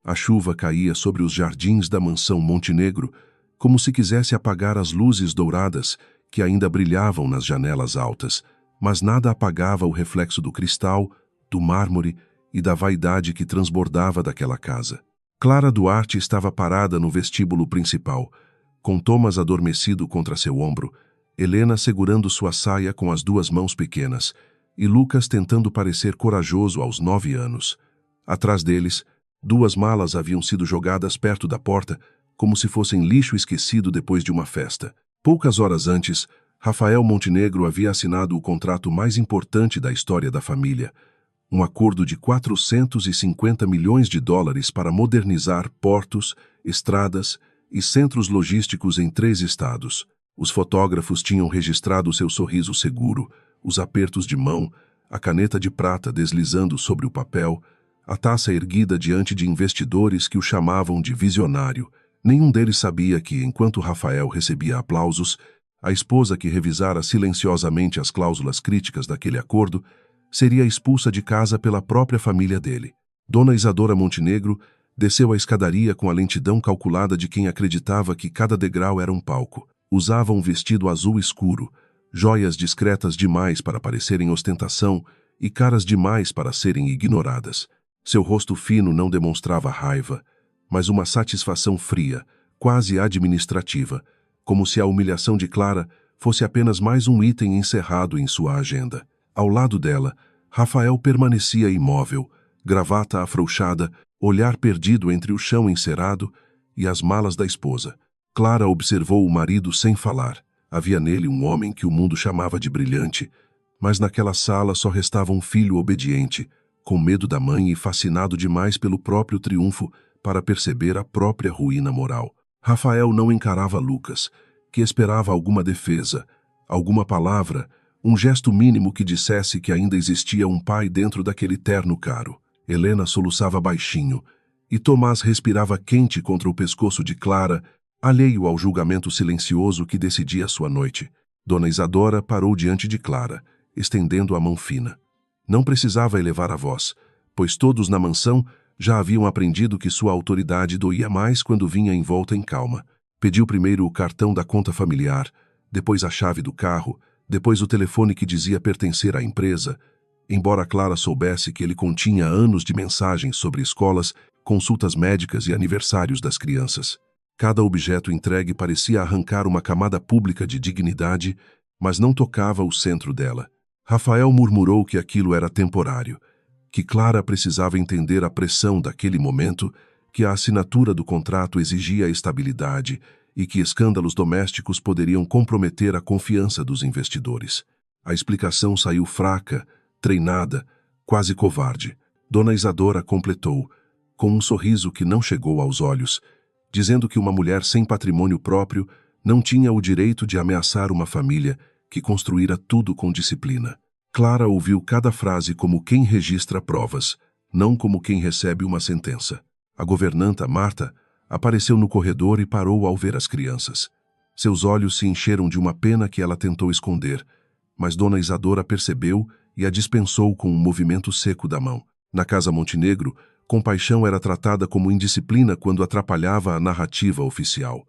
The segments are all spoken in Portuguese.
A chuva caía sobre os jardins da mansão Montenegro, como se quisesse apagar as luzes douradas que ainda brilhavam nas janelas altas, mas nada apagava o reflexo do cristal, do mármore e da vaidade que transbordava daquela casa. Clara Duarte estava parada no vestíbulo principal, com Thomas adormecido contra seu ombro, Helena segurando sua saia com as duas mãos pequenas e Lucas tentando parecer corajoso aos 9 anos. Atrás deles, 2 malas haviam sido jogadas perto da porta, como se fossem lixo esquecido depois de uma festa. Poucas horas antes, Rafael Montenegro havia assinado o contrato mais importante da história da família, um acordo de 450 milhões de dólares para modernizar portos, estradas e centros logísticos em 3 estados. Os fotógrafos tinham registrado seu sorriso seguro, os apertos de mão, a caneta de prata deslizando sobre o papel, a taça erguida diante de investidores que o chamavam de visionário. Nenhum deles sabia que, enquanto Rafael recebia aplausos, a esposa que revisara silenciosamente as cláusulas críticas daquele acordo seria expulsa de casa pela própria família dele. Dona Isadora Montenegro desceu a escadaria com a lentidão calculada de quem acreditava que cada degrau era um palco. Usava um vestido azul escuro, joias discretas demais para parecerem ostentação e caras demais para serem ignoradas. Seu rosto fino não demonstrava raiva, mas uma satisfação fria, quase administrativa, como se a humilhação de Clara fosse apenas mais um item encerrado em sua agenda. Ao lado dela, Rafael permanecia imóvel, gravata afrouxada, olhar perdido entre o chão encerado e as malas da esposa. Clara observou o marido sem falar. Havia nele um homem que o mundo chamava de brilhante, mas naquela sala só restava um filho obediente, com medo da mãe e fascinado demais pelo próprio triunfo para perceber a própria ruína moral. Rafael não encarava Lucas, que esperava alguma defesa, alguma palavra, um gesto mínimo que dissesse que ainda existia um pai dentro daquele terno caro. Helena soluçava baixinho, e Tomás respirava quente contra o pescoço de Clara, alheio ao julgamento silencioso que decidia sua noite. Dona Isadora parou diante de Clara, estendendo a mão fina. Não precisava elevar a voz, pois todos na mansão já haviam aprendido que sua autoridade doía mais quando vinha envolta em calma. Pediu primeiro o cartão da conta familiar, depois a chave do carro, depois o telefone que dizia pertencer à empresa, embora Clara soubesse que ele continha anos de mensagens sobre escolas, consultas médicas e aniversários das crianças. Cada objeto entregue parecia arrancar uma camada pública de dignidade, mas não tocava o centro dela. Rafael murmurou que aquilo era temporário, que Clara precisava entender a pressão daquele momento, que a assinatura do contrato exigia estabilidade e que escândalos domésticos poderiam comprometer a confiança dos investidores. A explicação saiu fraca, treinada, quase covarde. Dona Isadora completou, com um sorriso que não chegou aos olhos, dizendo que uma mulher sem patrimônio próprio não tinha o direito de ameaçar uma família que construíra tudo com disciplina. Clara ouviu cada frase como quem registra provas, não como quem recebe uma sentença. A governanta, Marta, apareceu no corredor e parou ao ver as crianças. Seus olhos se encheram de uma pena que ela tentou esconder, mas Dona Isadora percebeu e a dispensou com um movimento seco da mão. Na casa Montenegro, compaixão era tratada como indisciplina quando atrapalhava a narrativa oficial.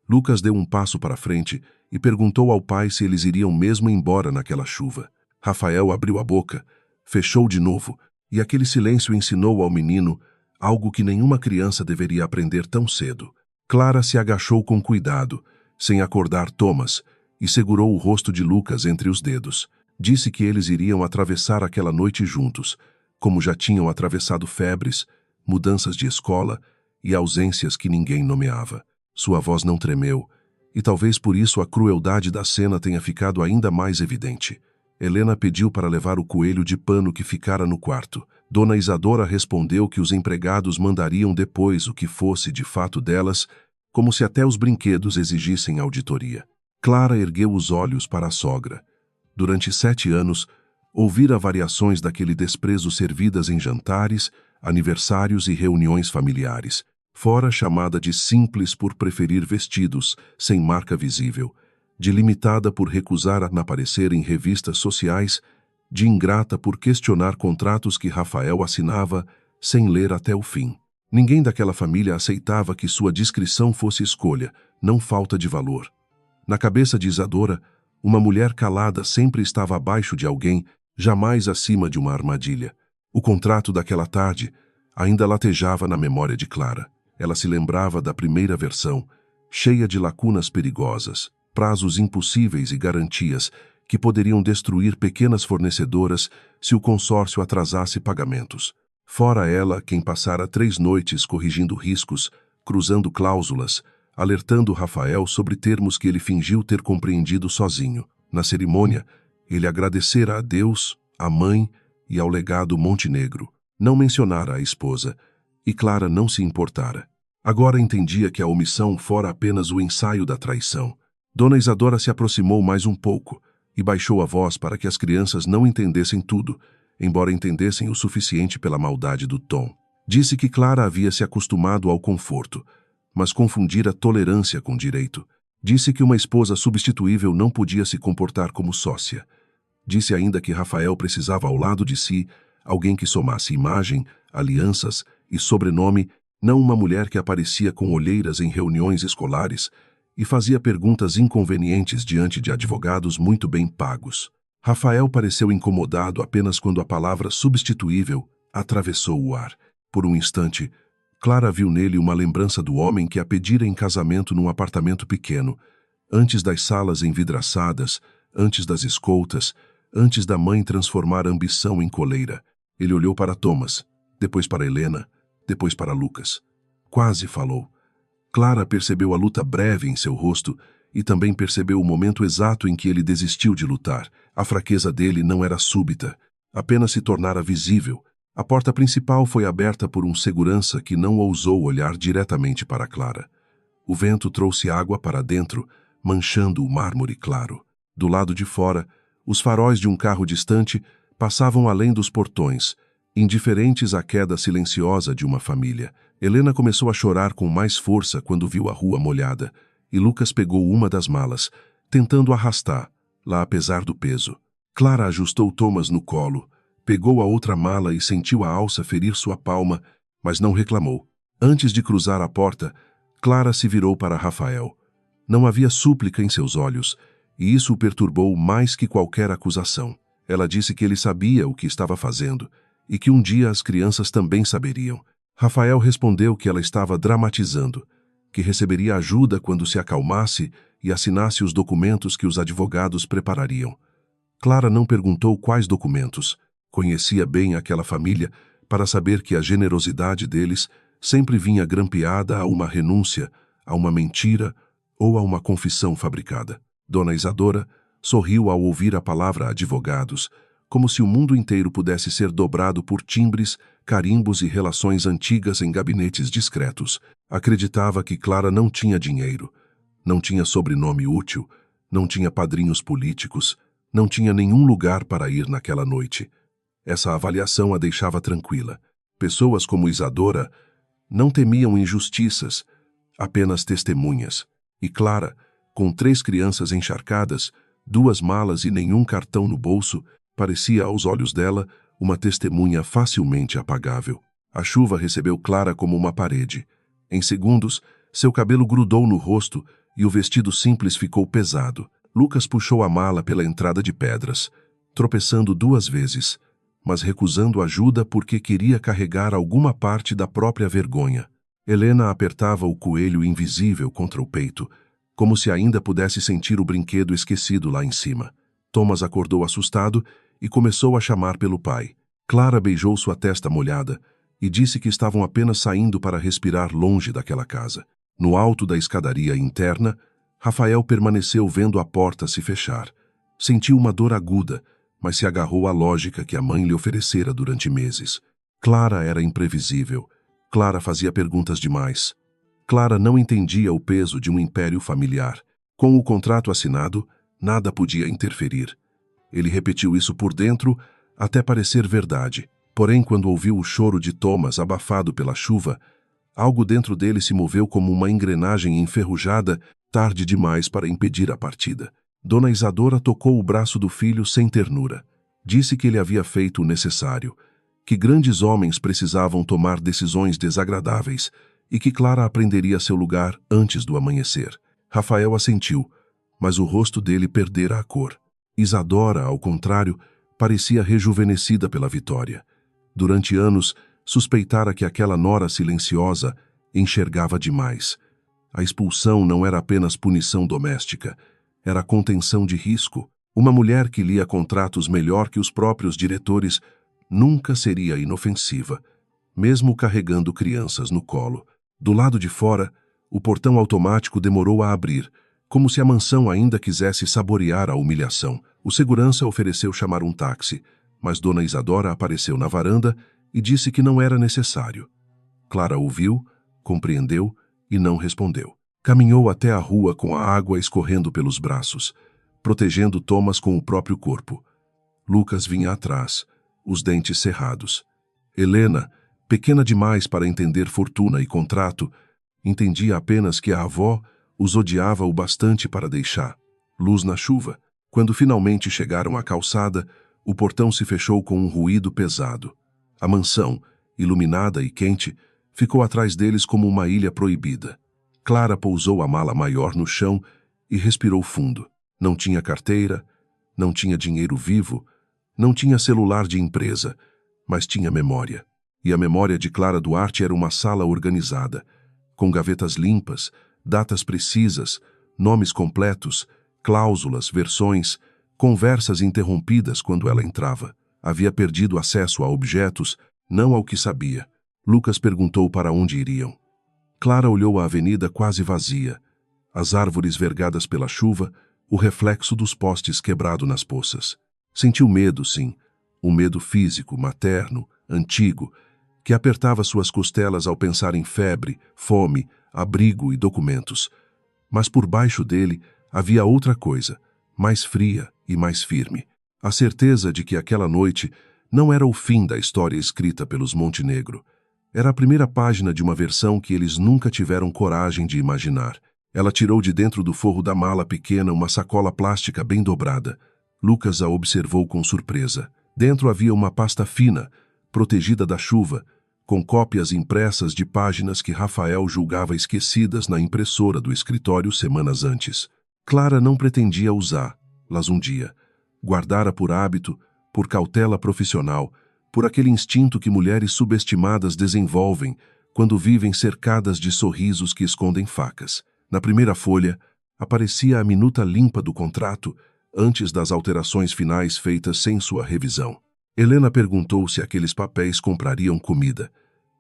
Lucas deu um passo para frente e perguntou ao pai se eles iriam mesmo embora naquela chuva. Rafael abriu a boca, fechou de novo, e aquele silêncio ensinou ao menino algo que nenhuma criança deveria aprender tão cedo. Clara se agachou com cuidado, sem acordar Thomas, e segurou o rosto de Lucas entre os dedos. Disse que eles iriam atravessar aquela noite juntos, como já tinham atravessado febres, mudanças de escola e ausências que ninguém nomeava. Sua voz não tremeu, e talvez por isso a crueldade da cena tenha ficado ainda mais evidente. Helena pediu para levar o coelho de pano que ficara no quarto. Dona Isadora respondeu que os empregados mandariam depois o que fosse de fato delas, como se até os brinquedos exigissem auditoria. Clara ergueu os olhos para a sogra. Durante 7 anos, ouvira variações daquele desprezo servidas em jantares, aniversários e reuniões familiares, fora chamada de simples por preferir vestidos, sem marca visível, de limitada por recusar aparecer em revistas sociais, de ingrata por questionar contratos que Rafael assinava sem ler até o fim. Ninguém daquela família aceitava que sua discrição fosse escolha, não falta de valor. Na cabeça de Isadora, uma mulher calada sempre estava abaixo de alguém, jamais acima de uma armadilha. O contrato daquela tarde ainda latejava na memória de Clara. Ela se lembrava da primeira versão, cheia de lacunas perigosas, prazos impossíveis e garantias que poderiam destruir pequenas fornecedoras se o consórcio atrasasse pagamentos. Fora ela, quem passara 3 noites corrigindo riscos, cruzando cláusulas, alertando Rafael sobre termos que ele fingiu ter compreendido sozinho. Na cerimônia, ele agradecera a Deus, à mãe e ao legado Montenegro. Não mencionara a esposa, e Clara não se importara. Agora entendia que a omissão fora apenas o ensaio da traição. Dona Isadora se aproximou mais um pouco e baixou a voz para que as crianças não entendessem tudo, embora entendessem o suficiente pela maldade do tom. Disse que Clara havia se acostumado ao conforto, mas confundira tolerância com direito. Disse que uma esposa substituível não podia se comportar como sócia. Disse ainda que Rafael precisava ao lado de si alguém que somasse imagem, alianças e sobrenome, não uma mulher que aparecia com olheiras em reuniões escolares e fazia perguntas inconvenientes diante de advogados muito bem pagos. Rafael pareceu incomodado apenas quando a palavra substituível atravessou o ar. Por um instante, Clara viu nele uma lembrança do homem que a pedira em casamento num apartamento pequeno, antes das salas envidraçadas, antes das escoltas, antes da mãe transformar a ambição em coleira. Ele olhou para Thomas, depois para Helena, depois para Lucas. Quase falou. Clara percebeu a luta breve em seu rosto e também percebeu o momento exato em que ele desistiu de lutar. A fraqueza dele não era súbita, apenas se tornara visível. A porta principal foi aberta por um segurança que não ousou olhar diretamente para Clara. O vento trouxe água para dentro, manchando o mármore claro. Do lado de fora, os faróis de um carro distante passavam além dos portões, indiferentes à queda silenciosa de uma família. Helena começou a chorar com mais força quando viu a rua molhada, e Lucas pegou uma das malas, tentando arrastá-la apesar do peso. Clara ajustou Thomas no colo, pegou a outra mala e sentiu a alça ferir sua palma, mas não reclamou. Antes de cruzar a porta, Clara se virou para Rafael. Não havia súplica em seus olhos, e isso o perturbou mais que qualquer acusação. Ela disse que ele sabia o que estava fazendo, e que um dia as crianças também saberiam. Rafael respondeu que ela estava dramatizando, que receberia ajuda quando se acalmasse e assinasse os documentos que os advogados preparariam. Clara não perguntou quais documentos. Conhecia bem aquela família para saber que a generosidade deles sempre vinha grampeada a uma renúncia, a uma mentira ou a uma confissão fabricada. Dona Isadora sorriu ao ouvir a palavra advogados, como se o mundo inteiro pudesse ser dobrado por timbres, carimbos e relações antigas em gabinetes discretos. Acreditava que Clara não tinha dinheiro, não tinha sobrenome útil, não tinha padrinhos políticos, não tinha nenhum lugar para ir naquela noite. Essa avaliação a deixava tranquila. Pessoas como Isadora não temiam injustiças, apenas testemunhas. E Clara, com 3 crianças encharcadas, 2 malas e nenhum cartão no bolso, parecia aos olhos dela uma testemunha facilmente apagável. A chuva recebeu Clara como uma parede. Em segundos, seu cabelo grudou no rosto e o vestido simples ficou pesado. Lucas puxou a mala pela entrada de pedras, tropeçando 2 vezes, mas recusando ajuda porque queria carregar alguma parte da própria vergonha. Helena apertava o coelho invisível contra o peito, como se ainda pudesse sentir o brinquedo esquecido lá em cima. Thomas acordou assustado e começou a chamar pelo pai. Clara beijou sua testa molhada e disse que estavam apenas saindo para respirar longe daquela casa. No alto da escadaria interna, Rafael permaneceu vendo a porta se fechar. Sentiu uma dor aguda, mas se agarrou à lógica que a mãe lhe oferecera durante meses. Clara era imprevisível. Clara fazia perguntas demais. Clara não entendia o peso de um império familiar. Com o contrato assinado, nada podia interferir. Ele repetiu isso por dentro até parecer verdade. Porém, quando ouviu o choro de Thomas abafado pela chuva, algo dentro dele se moveu como uma engrenagem enferrujada, tarde demais para impedir a partida. Dona Isadora tocou o braço do filho sem ternura. Disse que ele havia feito o necessário, que grandes homens precisavam tomar decisões desagradáveis e que Clara aprenderia seu lugar antes do amanhecer. Rafael assentiu, mas o rosto dele perdera a cor. Isadora, ao contrário, parecia rejuvenescida pela vitória. Durante anos, suspeitara que aquela nora silenciosa enxergava demais. A expulsão não era apenas punição doméstica, era contenção de risco. Uma mulher que lia contratos melhor que os próprios diretores nunca seria inofensiva, mesmo carregando crianças no colo. Do lado de fora, o portão automático demorou a abrir, como se a mansão ainda quisesse saborear a humilhação. O segurança ofereceu chamar um táxi, mas Dona Isadora apareceu na varanda e disse que não era necessário. Clara ouviu, compreendeu e não respondeu. Caminhou até a rua com a água escorrendo pelos braços, protegendo Thomas com o próprio corpo. Lucas vinha atrás, os dentes cerrados. Helena, pequena demais para entender fortuna e contrato, entendia apenas que a avó os odiava o bastante para deixar. Luz na chuva. Quando finalmente chegaram à calçada, o portão se fechou com um ruído pesado. A mansão, iluminada e quente, ficou atrás deles como uma ilha proibida. Clara pousou a mala maior no chão e respirou fundo. Não tinha carteira, não tinha dinheiro vivo, não tinha celular de empresa, mas tinha memória. E a memória de Clara Duarte era uma sala organizada, com gavetas limpas, datas precisas, nomes completos, cláusulas, versões, conversas interrompidas quando ela entrava. Havia perdido acesso a objetos, não ao que sabia. Lucas perguntou para onde iriam. Clara olhou a avenida quase vazia, as árvores vergadas pela chuva, o reflexo dos postes quebrado nas poças. Sentiu medo, sim, um medo físico, materno, antigo, que apertava suas costelas ao pensar em febre, fome, abrigo e documentos. Mas por baixo dele havia outra coisa, mais fria e mais firme. A certeza de que aquela noite não era o fim da história escrita pelos Montenegro. Era a primeira página de uma versão que eles nunca tiveram coragem de imaginar. Ela tirou de dentro do forro da mala pequena uma sacola plástica bem dobrada. Lucas a observou com surpresa. Dentro havia uma pasta fina, protegida da chuva, com cópias impressas de páginas que Rafael julgava esquecidas na impressora do escritório semanas antes. Clara não pretendia usá-las um dia. Guardara por hábito, por cautela profissional, por aquele instinto que mulheres subestimadas desenvolvem quando vivem cercadas de sorrisos que escondem facas. Na primeira folha, aparecia a minuta limpa do contrato, antes das alterações finais feitas sem sua revisão. Helena perguntou se aqueles papéis comprariam comida.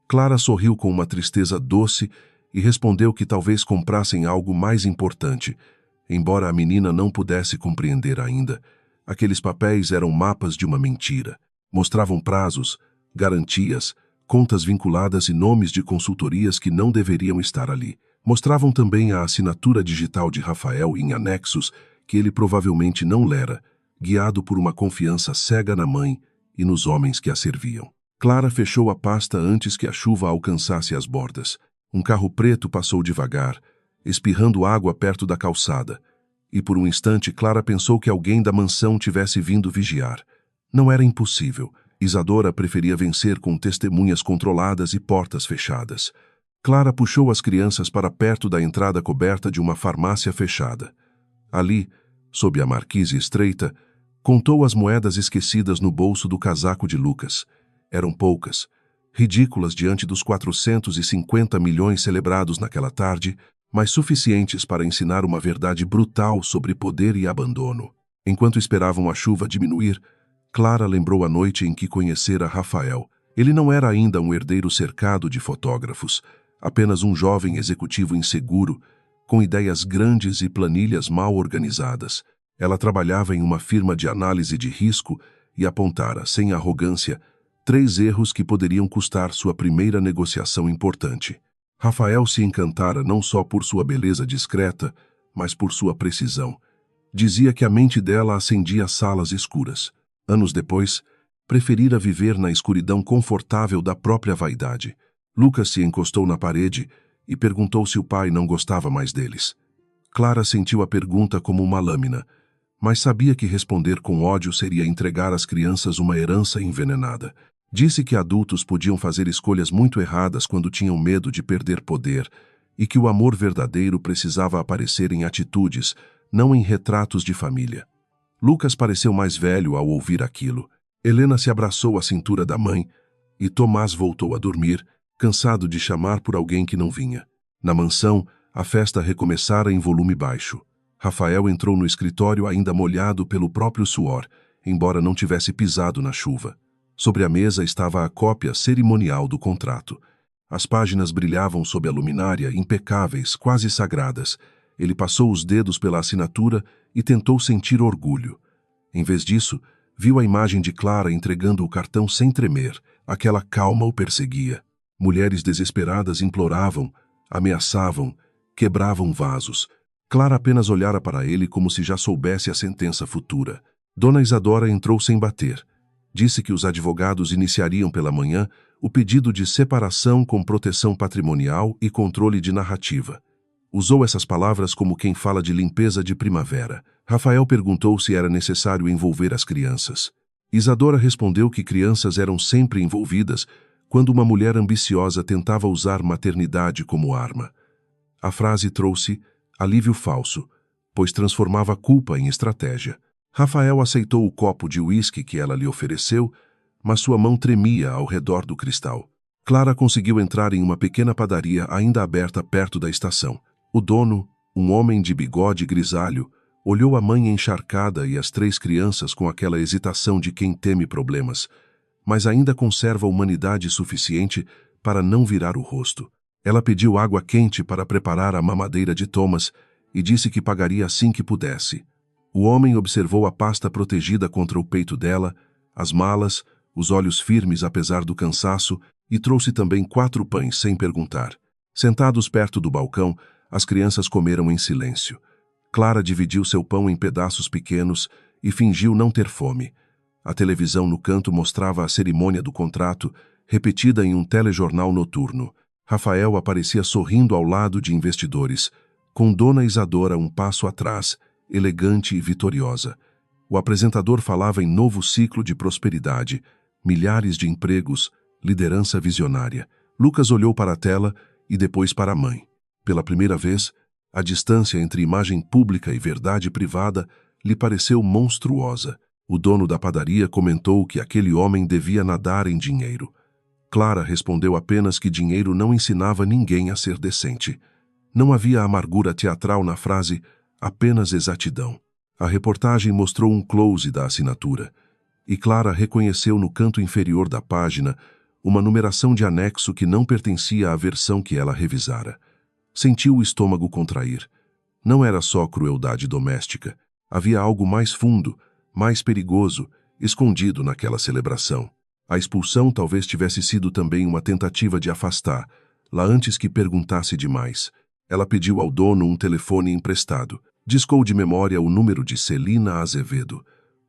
Clara sorriu com uma tristeza doce e respondeu que talvez comprassem algo mais importante. Embora a menina não pudesse compreender ainda, aqueles papéis eram mapas de uma mentira. Mostravam prazos, garantias, contas vinculadas e nomes de consultorias que não deveriam estar ali. Mostravam também a assinatura digital de Rafael em anexos que ele provavelmente não lera, guiado por uma confiança cega na mãe e nos homens que a serviam. Clara fechou a pasta antes que a chuva alcançasse as bordas. Um carro preto passou devagar, espirrando água perto da calçada, e por um instante Clara pensou que alguém da mansão tivesse vindo vigiar. Não era impossível. Isadora preferia vencer com testemunhas controladas e portas fechadas. Clara puxou as crianças para perto da entrada coberta de uma farmácia fechada. Ali, sob a marquise estreita, contou as moedas esquecidas no bolso do casaco de Lucas. Eram poucas, ridículas diante dos 450 milhões celebrados naquela tarde, mas suficientes para ensinar uma verdade brutal sobre poder e abandono. Enquanto esperavam a chuva diminuir, Clara lembrou a noite em que conhecera Rafael. Ele não era ainda um herdeiro cercado de fotógrafos, apenas um jovem executivo inseguro, com ideias grandes e planilhas mal organizadas. Ela trabalhava em uma firma de análise de risco e apontara, sem arrogância, 3 erros que poderiam custar sua primeira negociação importante. Rafael se encantara não só por sua beleza discreta, mas por sua precisão. Dizia que a mente dela acendia salas escuras. Anos depois, preferira viver na escuridão confortável da própria vaidade. Lucas se encostou na parede e perguntou se o pai não gostava mais deles. Clara sentiu a pergunta como uma lâmina, mas sabia que responder com ódio seria entregar às crianças uma herança envenenada. Disse que adultos podiam fazer escolhas muito erradas quando tinham medo de perder poder e que o amor verdadeiro precisava aparecer em atitudes, não em retratos de família. Lucas pareceu mais velho ao ouvir aquilo. Helena se abraçou à cintura da mãe e Tomás voltou a dormir, cansado de chamar por alguém que não vinha. Na mansão, a festa recomeçara em volume baixo. Rafael entrou no escritório ainda molhado pelo próprio suor, embora não tivesse pisado na chuva. Sobre a mesa estava a cópia cerimonial do contrato. As páginas brilhavam sob a luminária, impecáveis, quase sagradas. Ele passou os dedos pela assinatura e tentou sentir orgulho. Em vez disso, viu a imagem de Clara entregando o cartão sem tremer. Aquela calma o perseguia. Mulheres desesperadas imploravam, ameaçavam, quebravam vasos. Clara apenas olhara para ele como se já soubesse a sentença futura. Dona Isadora entrou sem bater. Disse que os advogados iniciariam pela manhã o pedido de separação com proteção patrimonial e controle de narrativa. Usou essas palavras como quem fala de limpeza de primavera. Rafael perguntou se era necessário envolver as crianças. Isadora respondeu que crianças eram sempre envolvidas quando uma mulher ambiciosa tentava usar maternidade como arma. A frase trouxe alívio falso, pois transformava a culpa em estratégia. Rafael aceitou o copo de uísque que ela lhe ofereceu, mas sua mão tremia ao redor do cristal. Clara conseguiu entrar em uma pequena padaria ainda aberta perto da estação. O dono, um homem de bigode grisalho, olhou a mãe encharcada e as 3 crianças com aquela hesitação de quem teme problemas, mas ainda conserva humanidade suficiente para não virar o rosto. Ela pediu água quente para preparar a mamadeira de Thomas e disse que pagaria assim que pudesse. O homem observou a pasta protegida contra o peito dela, as malas, os olhos firmes apesar do cansaço, e trouxe também 4 pães sem perguntar. Sentados perto do balcão, as crianças comeram em silêncio. Clara dividiu seu pão em pedaços pequenos e fingiu não ter fome. A televisão no canto mostrava a cerimônia do contrato, repetida em um telejornal noturno. Rafael aparecia sorrindo ao lado de investidores, com Dona Isadora um passo atrás, elegante e vitoriosa. O apresentador falava em novo ciclo de prosperidade, milhares de empregos, liderança visionária. Lucas olhou para a tela e depois para a mãe. Pela primeira vez, a distância entre imagem pública e verdade privada lhe pareceu monstruosa. O dono da padaria comentou que aquele homem devia nadar em dinheiro. Clara respondeu apenas que dinheiro não ensinava ninguém a ser decente. Não havia amargura teatral na frase, apenas exatidão. A reportagem mostrou um close da assinatura, e Clara reconheceu no canto inferior da página uma numeração de anexo que não pertencia à versão que ela revisara. Sentiu o estômago contrair. Não era só crueldade doméstica. Havia algo mais fundo, mais perigoso, escondido naquela celebração. A expulsão talvez tivesse sido também uma tentativa de afastá-la antes que perguntasse demais. Ela pediu ao dono um telefone emprestado. Discou de memória o número de Celina Azevedo,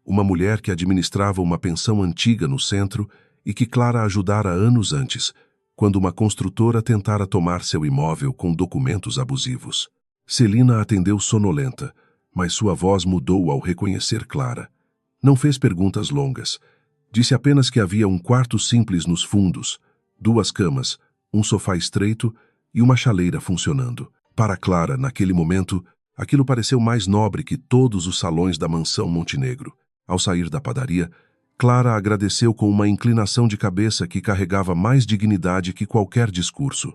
uma mulher que administrava uma pensão antiga no centro e que Clara ajudara anos antes, quando uma construtora tentara tomar seu imóvel com documentos abusivos. Celina atendeu sonolenta, mas sua voz mudou ao reconhecer Clara. Não fez perguntas longas. Disse apenas que havia um quarto simples nos fundos, 2 camas, um sofá estreito e uma chaleira funcionando. Para Clara, naquele momento, aquilo pareceu mais nobre que todos os salões da mansão Montenegro. Ao sair da padaria, Clara agradeceu com uma inclinação de cabeça que carregava mais dignidade que qualquer discurso.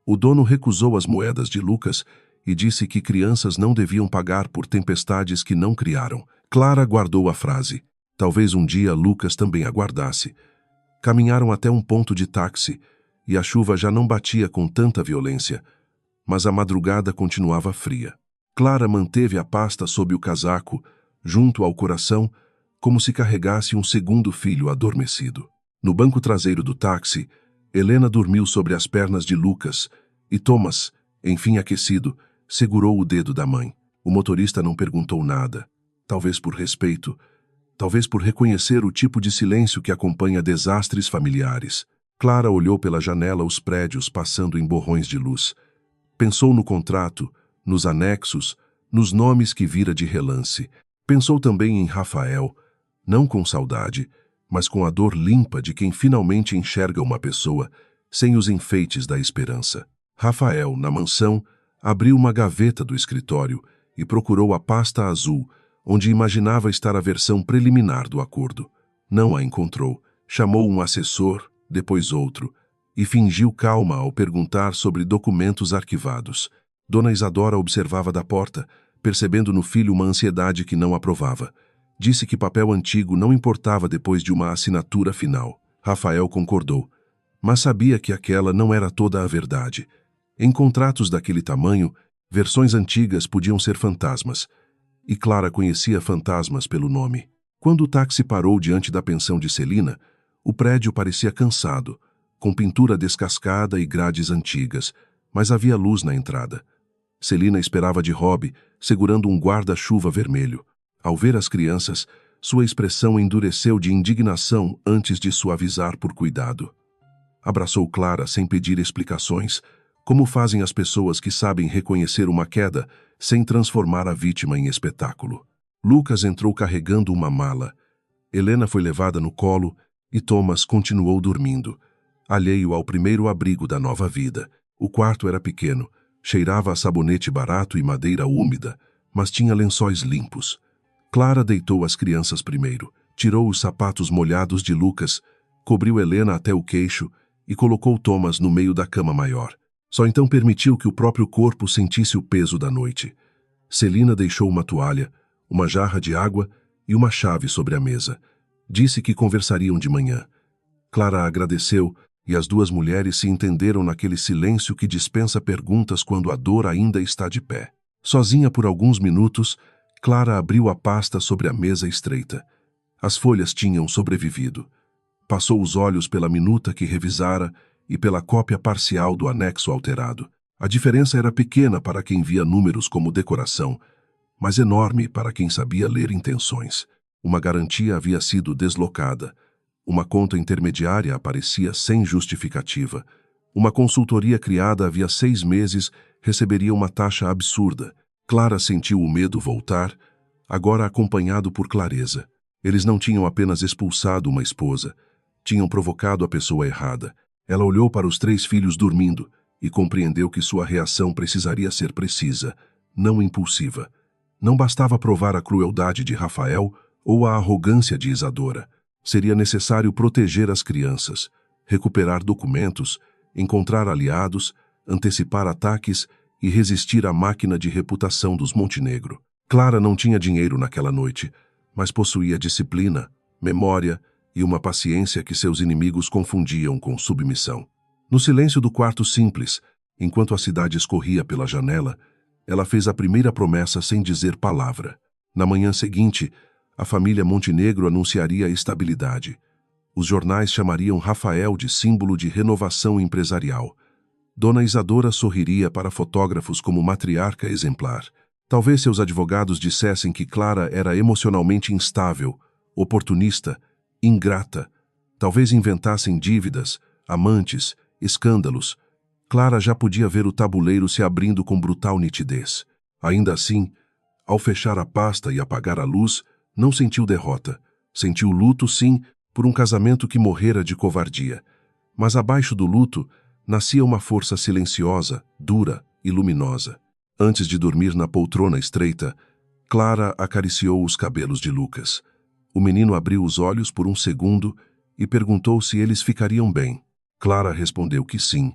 O dono recusou as moedas de Lucas e disse que crianças não deviam pagar por tempestades que não criaram. Clara guardou a frase. Talvez um dia Lucas também aguardasse. Caminharam até um ponto de táxi e a chuva já não batia com tanta violência, mas a madrugada continuava fria. Clara manteve a pasta sob o casaco, junto ao coração, como se carregasse um segundo filho adormecido. No banco traseiro do táxi, Helena dormiu sobre as pernas de Lucas e Thomas, enfim aquecido, segurou o dedo da mãe. O motorista não perguntou nada, talvez por respeito, talvez por reconhecer o tipo de silêncio que acompanha desastres familiares. Clara olhou pela janela os prédios passando em borrões de luz. Pensou no contrato, nos anexos, nos nomes que vira de relance. Pensou também em Rafael, não com saudade, mas com a dor limpa de quem finalmente enxerga uma pessoa, sem os enfeites da esperança. Rafael, na mansão, abriu uma gaveta do escritório e procurou a pasta azul, onde imaginava estar a versão preliminar do acordo. Não a encontrou. Chamou um assessor, depois outro, e fingiu calma ao perguntar sobre documentos arquivados. Dona Isadora observava da porta, percebendo no filho uma ansiedade que não aprovava. Disse que papel antigo não importava depois de uma assinatura final. Rafael concordou, mas sabia que aquela não era toda a verdade. Em contratos daquele tamanho, versões antigas podiam ser fantasmas, e Clara conhecia fantasmas pelo nome. Quando o táxi parou diante da pensão de Celina, o prédio parecia cansado, com pintura descascada e grades antigas, mas havia luz na entrada. Celina esperava de Rob, segurando um guarda-chuva vermelho. Ao ver as crianças, sua expressão endureceu de indignação antes de suavizar por cuidado. Abraçou Clara sem pedir explicações, como fazem as pessoas que sabem reconhecer uma queda sem transformar a vítima em espetáculo. Lucas entrou carregando uma mala. Helena foi levada no colo e Thomas continuou dormindo, alheio ao primeiro abrigo da nova vida. O quarto era pequeno, cheirava a sabonete barato e madeira úmida, mas tinha lençóis limpos. Clara deitou as crianças primeiro, tirou os sapatos molhados de Lucas, cobriu Helena até o queixo e colocou Thomas no meio da cama maior. Só então permitiu que o próprio corpo sentisse o peso da noite. Celina deixou uma toalha, uma jarra de água e uma chave sobre a mesa. Disse que conversariam de manhã. Clara agradeceu e as duas mulheres se entenderam naquele silêncio que dispensa perguntas quando a dor ainda está de pé. Sozinha por alguns minutos, Clara abriu a pasta sobre a mesa estreita. As folhas tinham sobrevivido. Passou os olhos pela minuta que revisara e pela cópia parcial do anexo alterado. A diferença era pequena para quem via números como decoração, mas enorme para quem sabia ler intenções. Uma garantia havia sido deslocada. Uma conta intermediária aparecia sem justificativa. Uma consultoria criada havia 6 meses receberia uma taxa absurda. Clara sentiu o medo voltar, agora acompanhado por clareza. Eles não tinham apenas expulsado uma esposa, tinham provocado a pessoa errada. Ela olhou para os 3 filhos dormindo e compreendeu que sua reação precisaria ser precisa, não impulsiva. Não bastava provar a crueldade de Rafael ou a arrogância de Isadora. Seria necessário proteger as crianças, recuperar documentos, encontrar aliados, antecipar ataques e resistir à máquina de reputação dos Montenegro. Clara não tinha dinheiro naquela noite, mas possuía disciplina, memória e uma paciência que seus inimigos confundiam com submissão. No silêncio do quarto simples, enquanto a cidade escorria pela janela, ela fez a primeira promessa sem dizer palavra. Na manhã seguinte, a família Montenegro anunciaria a estabilidade. Os jornais chamariam Rafael de símbolo de renovação empresarial. Dona Isadora sorriria para fotógrafos como matriarca exemplar. Talvez seus advogados dissessem que Clara era emocionalmente instável, oportunista, ingrata. Talvez inventassem dívidas, amantes, escândalos. Clara já podia ver o tabuleiro se abrindo com brutal nitidez. Ainda assim, ao fechar a pasta e apagar a luz, não sentiu derrota. Sentiu luto, sim, por um casamento que morrera de covardia. Mas abaixo do luto, nascia uma força silenciosa, dura e luminosa. Antes de dormir na poltrona estreita, Clara acariciou os cabelos de Lucas. O menino abriu os olhos por um segundo e perguntou se eles ficariam bem. Clara respondeu que sim,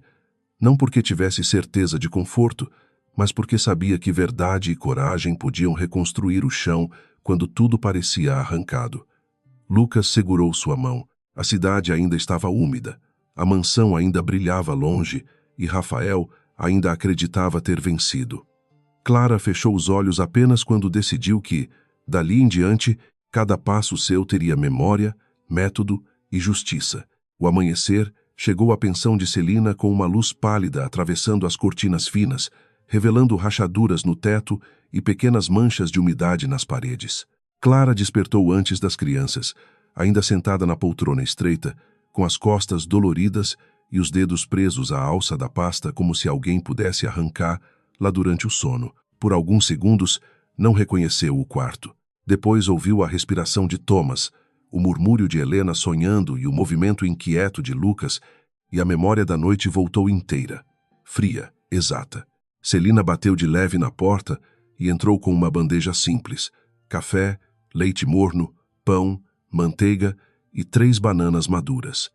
não porque tivesse certeza de conforto, mas porque sabia que verdade e coragem podiam reconstruir o chão quando tudo parecia arrancado. Lucas segurou sua mão. A cidade ainda estava úmida, a mansão ainda brilhava longe e Rafael ainda acreditava ter vencido. Clara fechou os olhos apenas quando decidiu que, dali em diante, cada passo seu teria memória, método e justiça. O amanhecer chegou à pensão de Celina com uma luz pálida atravessando as cortinas finas, revelando rachaduras no teto e pequenas manchas de umidade nas paredes. Clara despertou antes das crianças, ainda sentada na poltrona estreita, com as costas doloridas e os dedos presos à alça da pasta como se alguém pudesse arrancar lá durante o sono. Por alguns segundos, não reconheceu o quarto. Depois ouviu a respiração de Thomas, o murmúrio de Helena sonhando e o movimento inquieto de Lucas, e a memória da noite voltou inteira, fria, exata. Celina bateu de leve na porta e entrou com uma bandeja simples: café, leite morno, pão, manteiga e 3 bananas maduras.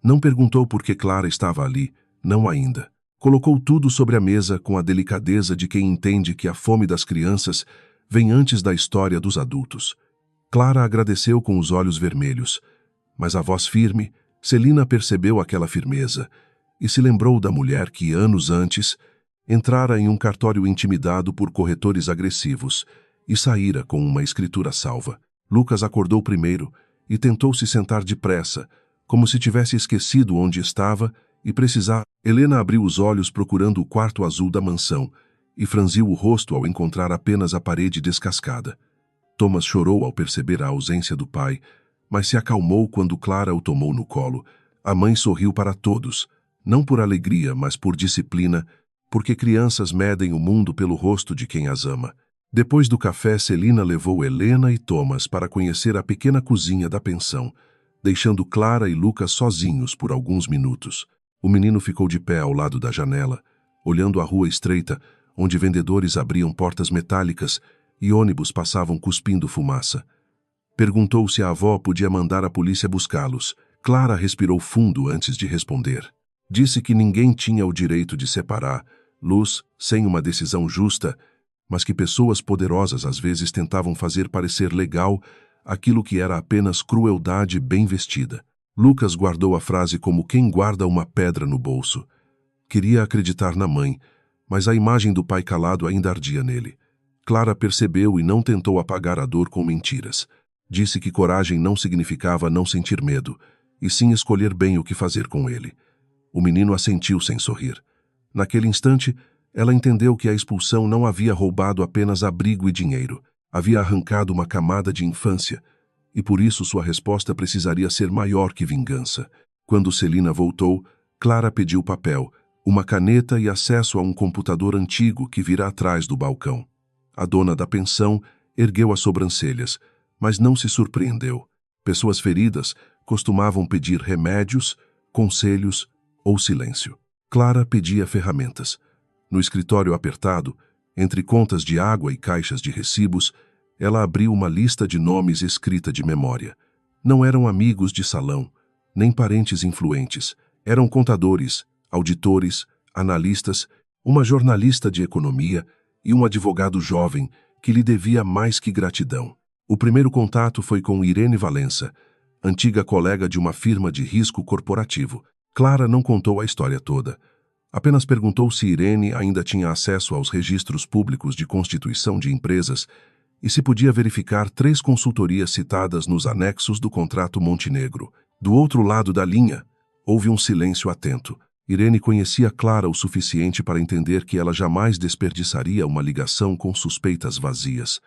Não perguntou por que Clara estava ali, não ainda. Colocou tudo sobre a mesa com a delicadeza de quem entende que a fome das crianças vem antes da história dos adultos. Clara agradeceu com os olhos vermelhos, mas a voz firme, Celina percebeu aquela firmeza e se lembrou da mulher que, anos antes, entrara em um cartório intimidado por corretores agressivos e saíra com uma escritura salva. Lucas acordou primeiro e tentou se sentar depressa, como se tivesse esquecido onde estava e precisar. Helena abriu os olhos procurando o quarto azul da mansão e franziu o rosto ao encontrar apenas a parede descascada. Thomas chorou ao perceber a ausência do pai, mas se acalmou quando Clara o tomou no colo. A mãe sorriu para todos, não por alegria, mas por disciplina, porque crianças medem o mundo pelo rosto de quem as ama. Depois do café, Celina levou Helena e Thomas para conhecer a pequena cozinha da pensão, deixando Clara e Lucas sozinhos por alguns minutos. O menino ficou de pé ao lado da janela, olhando a rua estreita, onde vendedores abriam portas metálicas e ônibus passavam cuspindo fumaça. Perguntou se a avó podia mandar a polícia buscá-los. Clara respirou fundo antes de responder. Disse que ninguém tinha o direito de separar luz sem uma decisão justa, mas que pessoas poderosas às vezes tentavam fazer parecer legal aquilo que era apenas crueldade bem vestida. Lucas guardou a frase como quem guarda uma pedra no bolso. Queria acreditar na mãe, mas a imagem do pai calado ainda ardia nele. Clara percebeu e não tentou apagar a dor com mentiras. Disse que coragem não significava não sentir medo, e sim escolher bem o que fazer com ele. O menino assentiu sem sorrir. Naquele instante, ela entendeu que a expulsão não havia roubado apenas abrigo e dinheiro. Havia arrancado uma camada de infância, e por isso sua resposta precisaria ser maior que vingança. Quando Celina voltou, Clara pediu papel, uma caneta e acesso a um computador antigo que vira atrás do balcão. A dona da pensão ergueu as sobrancelhas, mas não se surpreendeu. Pessoas feridas costumavam pedir remédios, conselhos ou silêncio. Clara pedia ferramentas. No escritório apertado, entre contas de água e caixas de recibos, ela abriu uma lista de nomes escrita de memória. Não eram amigos de salão, nem parentes influentes. Eram contadores, auditores, analistas, uma jornalista de economia e um advogado jovem que lhe devia mais que gratidão. O primeiro contato foi com Irene Valença, antiga colega de uma firma de risco corporativo. Clara não contou a história toda. Apenas perguntou se Irene ainda tinha acesso aos registros públicos de constituição de empresas e se podia verificar 3 consultorias citadas nos anexos do contrato Montenegro. Do outro lado da linha, houve um silêncio atento. Irene conhecia Clara o suficiente para entender que ela jamais desperdiçaria uma ligação com suspeitas vazias.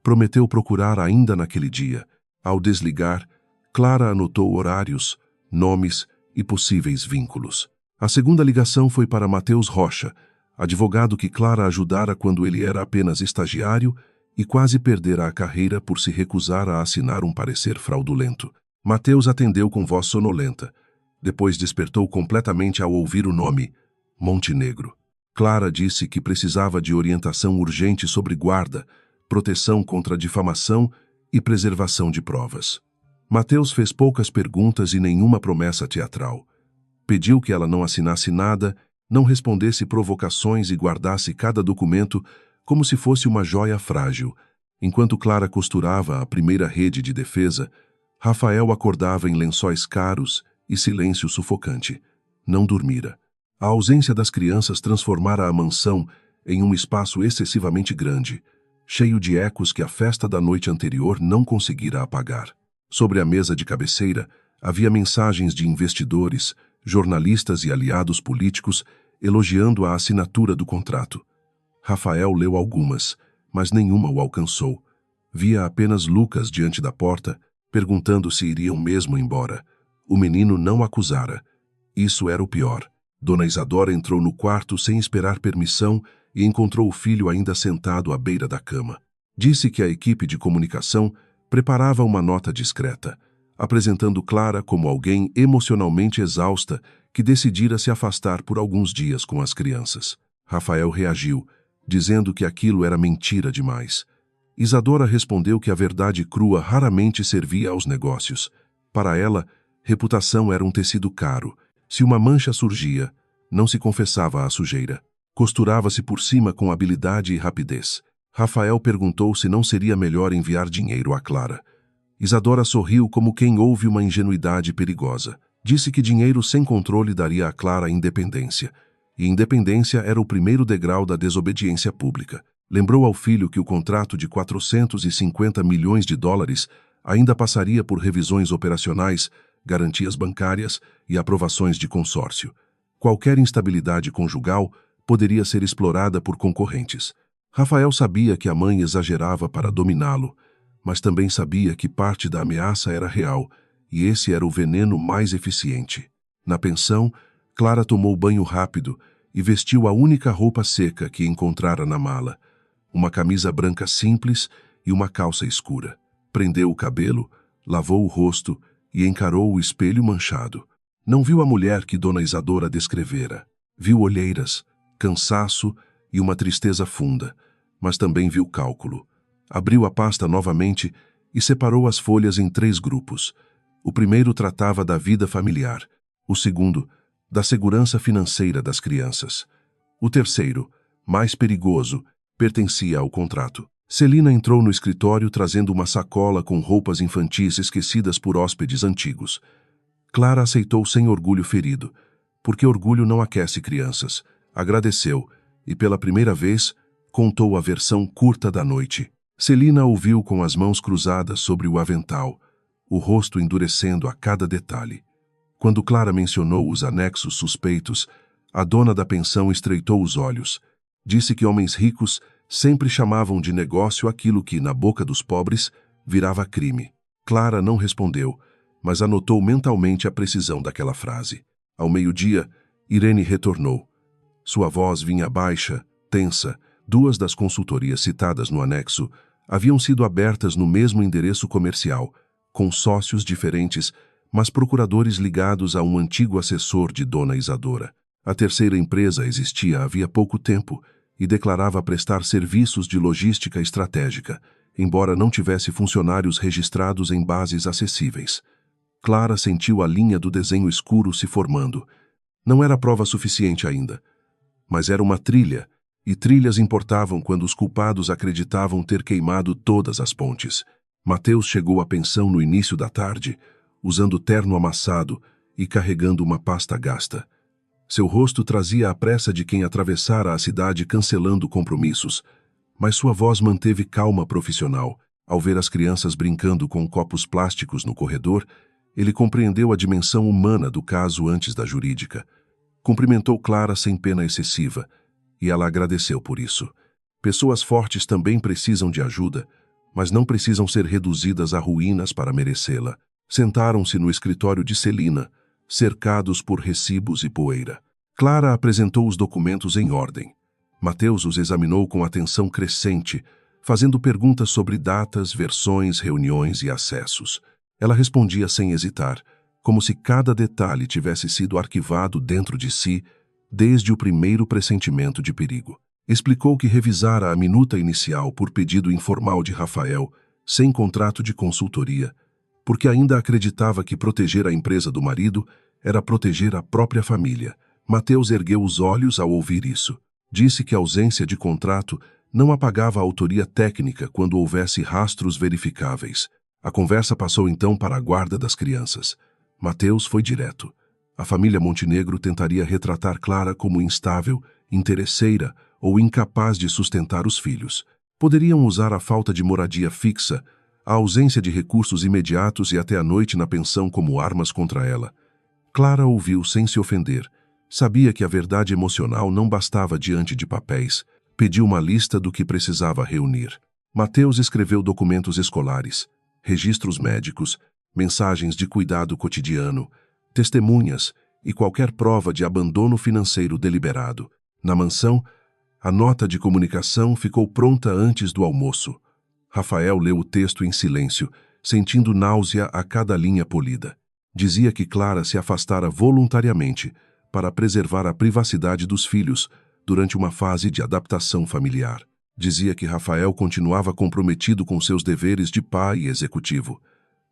Prometeu procurar ainda naquele dia. Ao desligar, Clara anotou horários, nomes e possíveis vínculos. A segunda ligação foi para Mateus Rocha, advogado que Clara ajudara quando ele era apenas estagiário e quase perdera a carreira por se recusar a assinar um parecer fraudulento. Mateus atendeu com voz sonolenta. Depois despertou completamente ao ouvir o nome, Montenegro. Clara disse que precisava de orientação urgente sobre guarda, proteção contra difamação e preservação de provas. Mateus fez poucas perguntas e nenhuma promessa teatral. Pediu que ela não assinasse nada, não respondesse provocações e guardasse cada documento como se fosse uma joia frágil. Enquanto Clara costurava a primeira rede de defesa, Rafael acordava em lençóis caros e silêncio sufocante. Não dormira. A ausência das crianças transformara a mansão em um espaço excessivamente grande, cheio de ecos que a festa da noite anterior não conseguira apagar. Sobre a mesa de cabeceira, havia mensagens de investidores, jornalistas e aliados políticos elogiando a assinatura do contrato. Rafael leu algumas, mas nenhuma o alcançou. Via apenas Lucas diante da porta, perguntando se iriam mesmo embora. O menino não acusara. Isso era o pior. Dona Isadora entrou no quarto sem esperar permissão e encontrou o filho ainda sentado à beira da cama. Disse que a equipe de comunicação preparava uma nota discreta. apresentando Clara como alguém emocionalmente exausta que decidira se afastar por alguns dias com as crianças. Rafael reagiu, dizendo que aquilo era mentira demais. Isadora respondeu que a verdade crua raramente servia aos negócios. Para ela, reputação era um tecido caro. Se uma mancha surgia, não se confessava a sujeira. Costurava-se por cima com habilidade e rapidez. Rafael perguntou se não seria melhor enviar dinheiro a Clara. Isadora sorriu como quem ouve uma ingenuidade perigosa. Disse que dinheiro sem controle daria a Clara independência. E independência era o primeiro degrau da desobediência pública. Lembrou ao filho que o contrato de 450 milhões de dólares ainda passaria por revisões operacionais, garantias bancárias e aprovações de consórcio. Qualquer instabilidade conjugal poderia ser explorada por concorrentes. Rafael sabia que a mãe exagerava para dominá-lo, mas também sabia que parte da ameaça era real, e esse era o veneno mais eficiente. Na pensão, Clara tomou banho rápido e vestiu a única roupa seca que encontrara na mala, uma camisa branca simples e uma calça escura. Prendeu o cabelo, lavou o rosto e encarou o espelho manchado. Não viu a mulher que Dona Isadora descrevera. Viu olheiras, cansaço e uma tristeza funda, mas também viu cálculo. Abriu a pasta novamente e separou as folhas em 3 grupos. O primeiro tratava da vida familiar, o segundo, da segurança financeira das crianças. O terceiro, mais perigoso, pertencia ao contrato. Celina entrou no escritório trazendo uma sacola com roupas infantis esquecidas por hóspedes antigos. Clara aceitou sem orgulho ferido, porque orgulho não aquece crianças. Agradeceu e, pela primeira vez, contou a versão curta da noite. Celina ouviu com as mãos cruzadas sobre o avental, o rosto endurecendo a cada detalhe. Quando Clara mencionou os anexos suspeitos, a dona da pensão estreitou os olhos. Disse que homens ricos sempre chamavam de negócio aquilo que, na boca dos pobres, virava crime. Clara não respondeu, mas anotou mentalmente a precisão daquela frase. Ao meio-dia, Irene retornou. Sua voz vinha baixa, tensa. 2 das consultorias citadas no anexo haviam sido abertas no mesmo endereço comercial, com sócios diferentes, mas procuradores ligados a um antigo assessor de Dona Isadora. A terceira empresa existia havia pouco tempo e declarava prestar serviços de logística estratégica, embora não tivesse funcionários registrados em bases acessíveis. Clara sentiu a linha do desenho escuro se formando. Não era prova suficiente ainda, mas era uma trilha, e trilhas importavam quando os culpados acreditavam ter queimado todas as pontes. Mateus chegou à pensão no início da tarde, usando terno amassado e carregando uma pasta gasta. Seu rosto trazia a pressa de quem atravessara a cidade cancelando compromissos, mas sua voz manteve calma profissional. Ao ver as crianças brincando com copos plásticos no corredor, ele compreendeu a dimensão humana do caso antes da jurídica. Cumprimentou Clara sem pena excessiva, e ela agradeceu por isso. Pessoas fortes também precisam de ajuda, mas não precisam ser reduzidas a ruínas para merecê-la. Sentaram-se no escritório de Celina, cercados por recibos e poeira. Clara apresentou os documentos em ordem. Mateus os examinou com atenção crescente, fazendo perguntas sobre datas, versões, reuniões e acessos. Ela respondia sem hesitar, como se cada detalhe tivesse sido arquivado dentro de si desde o primeiro pressentimento de perigo. Explicou que revisara a minuta inicial por pedido informal de Rafael, sem contrato de consultoria, porque ainda acreditava que proteger a empresa do marido era proteger a própria família. Mateus ergueu os olhos ao ouvir isso. Disse que a ausência de contrato não apagava a autoria técnica quando houvesse rastros verificáveis. A conversa passou então para a guarda das crianças. Mateus foi direto. A família Montenegro tentaria retratar Clara como instável, interesseira ou incapaz de sustentar os filhos. Poderiam usar a falta de moradia fixa, a ausência de recursos imediatos e até a noite na pensão como armas contra ela. Clara ouviu sem se ofender. Sabia que a verdade emocional não bastava diante de papéis. Pediu uma lista do que precisava reunir. Mateus escreveu documentos escolares, registros médicos, mensagens de cuidado cotidiano, testemunhas e qualquer prova de abandono financeiro deliberado. Na mansão, a nota de comunicação ficou pronta antes do almoço. Rafael leu o texto em silêncio, sentindo náusea a cada linha polida. Dizia que Clara se afastara voluntariamente para preservar a privacidade dos filhos durante uma fase de adaptação familiar. Dizia que Rafael continuava comprometido com seus deveres de pai e executivo.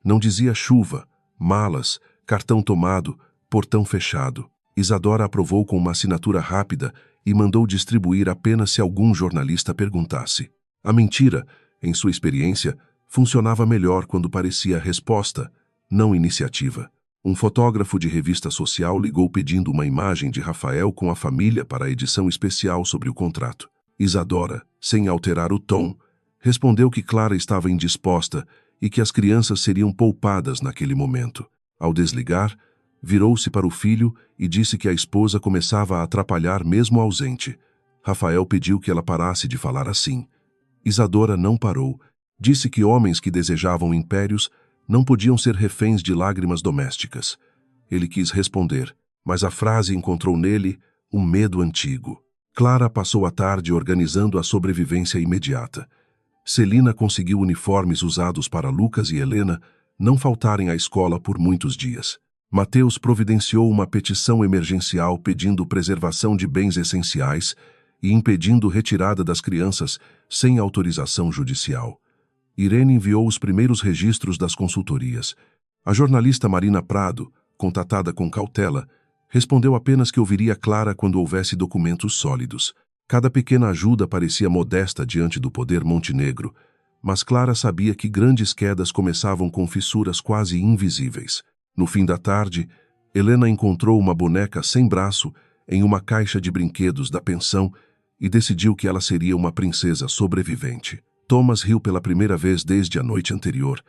Não dizia chuva, malas, cartão tomado, portão fechado. Isadora aprovou com uma assinatura rápida e mandou distribuir apenas se algum jornalista perguntasse. A mentira, em sua experiência, funcionava melhor quando parecia resposta, não iniciativa. Um fotógrafo de revista social ligou pedindo uma imagem de Rafael com a família para a edição especial sobre o contrato. Isadora, sem alterar o tom, respondeu que Clara estava indisposta e que as crianças seriam poupadas naquele momento. Ao desligar, virou-se para o filho e disse que a esposa começava a atrapalhar mesmo ausente. Rafael pediu que ela parasse de falar assim. Isadora não parou. Disse que homens que desejavam impérios não podiam ser reféns de lágrimas domésticas. Ele quis responder, mas a frase encontrou nele um medo antigo. Clara passou a tarde organizando a sobrevivência imediata. Celina conseguiu uniformes usados para Lucas e Helena não faltarem à escola por muitos dias. Mateus providenciou uma petição emergencial pedindo preservação de bens essenciais e impedindo retirada das crianças sem autorização judicial. Irene enviou os primeiros registros das consultorias. A jornalista Marina Prado, contatada com cautela, respondeu apenas que ouviria Clara quando houvesse documentos sólidos. Cada pequena ajuda parecia modesta diante do poder Montenegro, mas Clara sabia que grandes quedas começavam com fissuras quase invisíveis. No fim da tarde, Helena encontrou uma boneca sem braço em uma caixa de brinquedos da pensão e decidiu que ela seria uma princesa sobrevivente. Thomas riu pela primeira vez desde a noite anterior,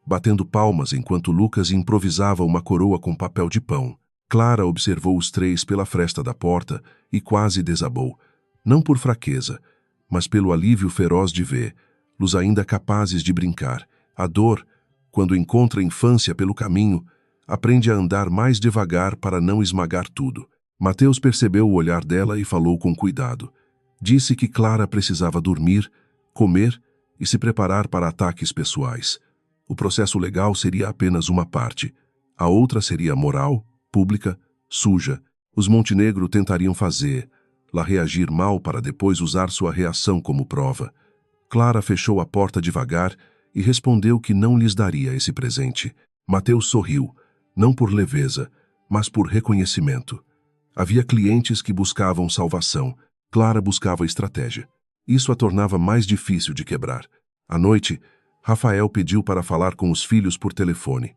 batendo palmas enquanto Lucas improvisava uma coroa com papel de pão. Clara observou os três pela fresta da porta e quase desabou, não por fraqueza, mas pelo alívio feroz de vê-los ainda capazes de brincar. A dor, quando encontra a infância pelo caminho, aprende a andar mais devagar para não esmagar tudo. Mateus percebeu o olhar dela e falou com cuidado. Disse que Clara precisava dormir, comer e se preparar para ataques pessoais. O processo legal seria apenas uma parte. A outra seria moral, pública, suja. Os Montenegro tentariam fazê-la reagir mal para depois usar sua reação como prova. Clara fechou a porta devagar e respondeu que não lhes daria esse presente. Mateus sorriu, não por leveza, mas por reconhecimento. Havia clientes que buscavam salvação. Clara buscava estratégia. Isso a tornava mais difícil de quebrar. À noite, Rafael pediu para falar com os filhos por telefone.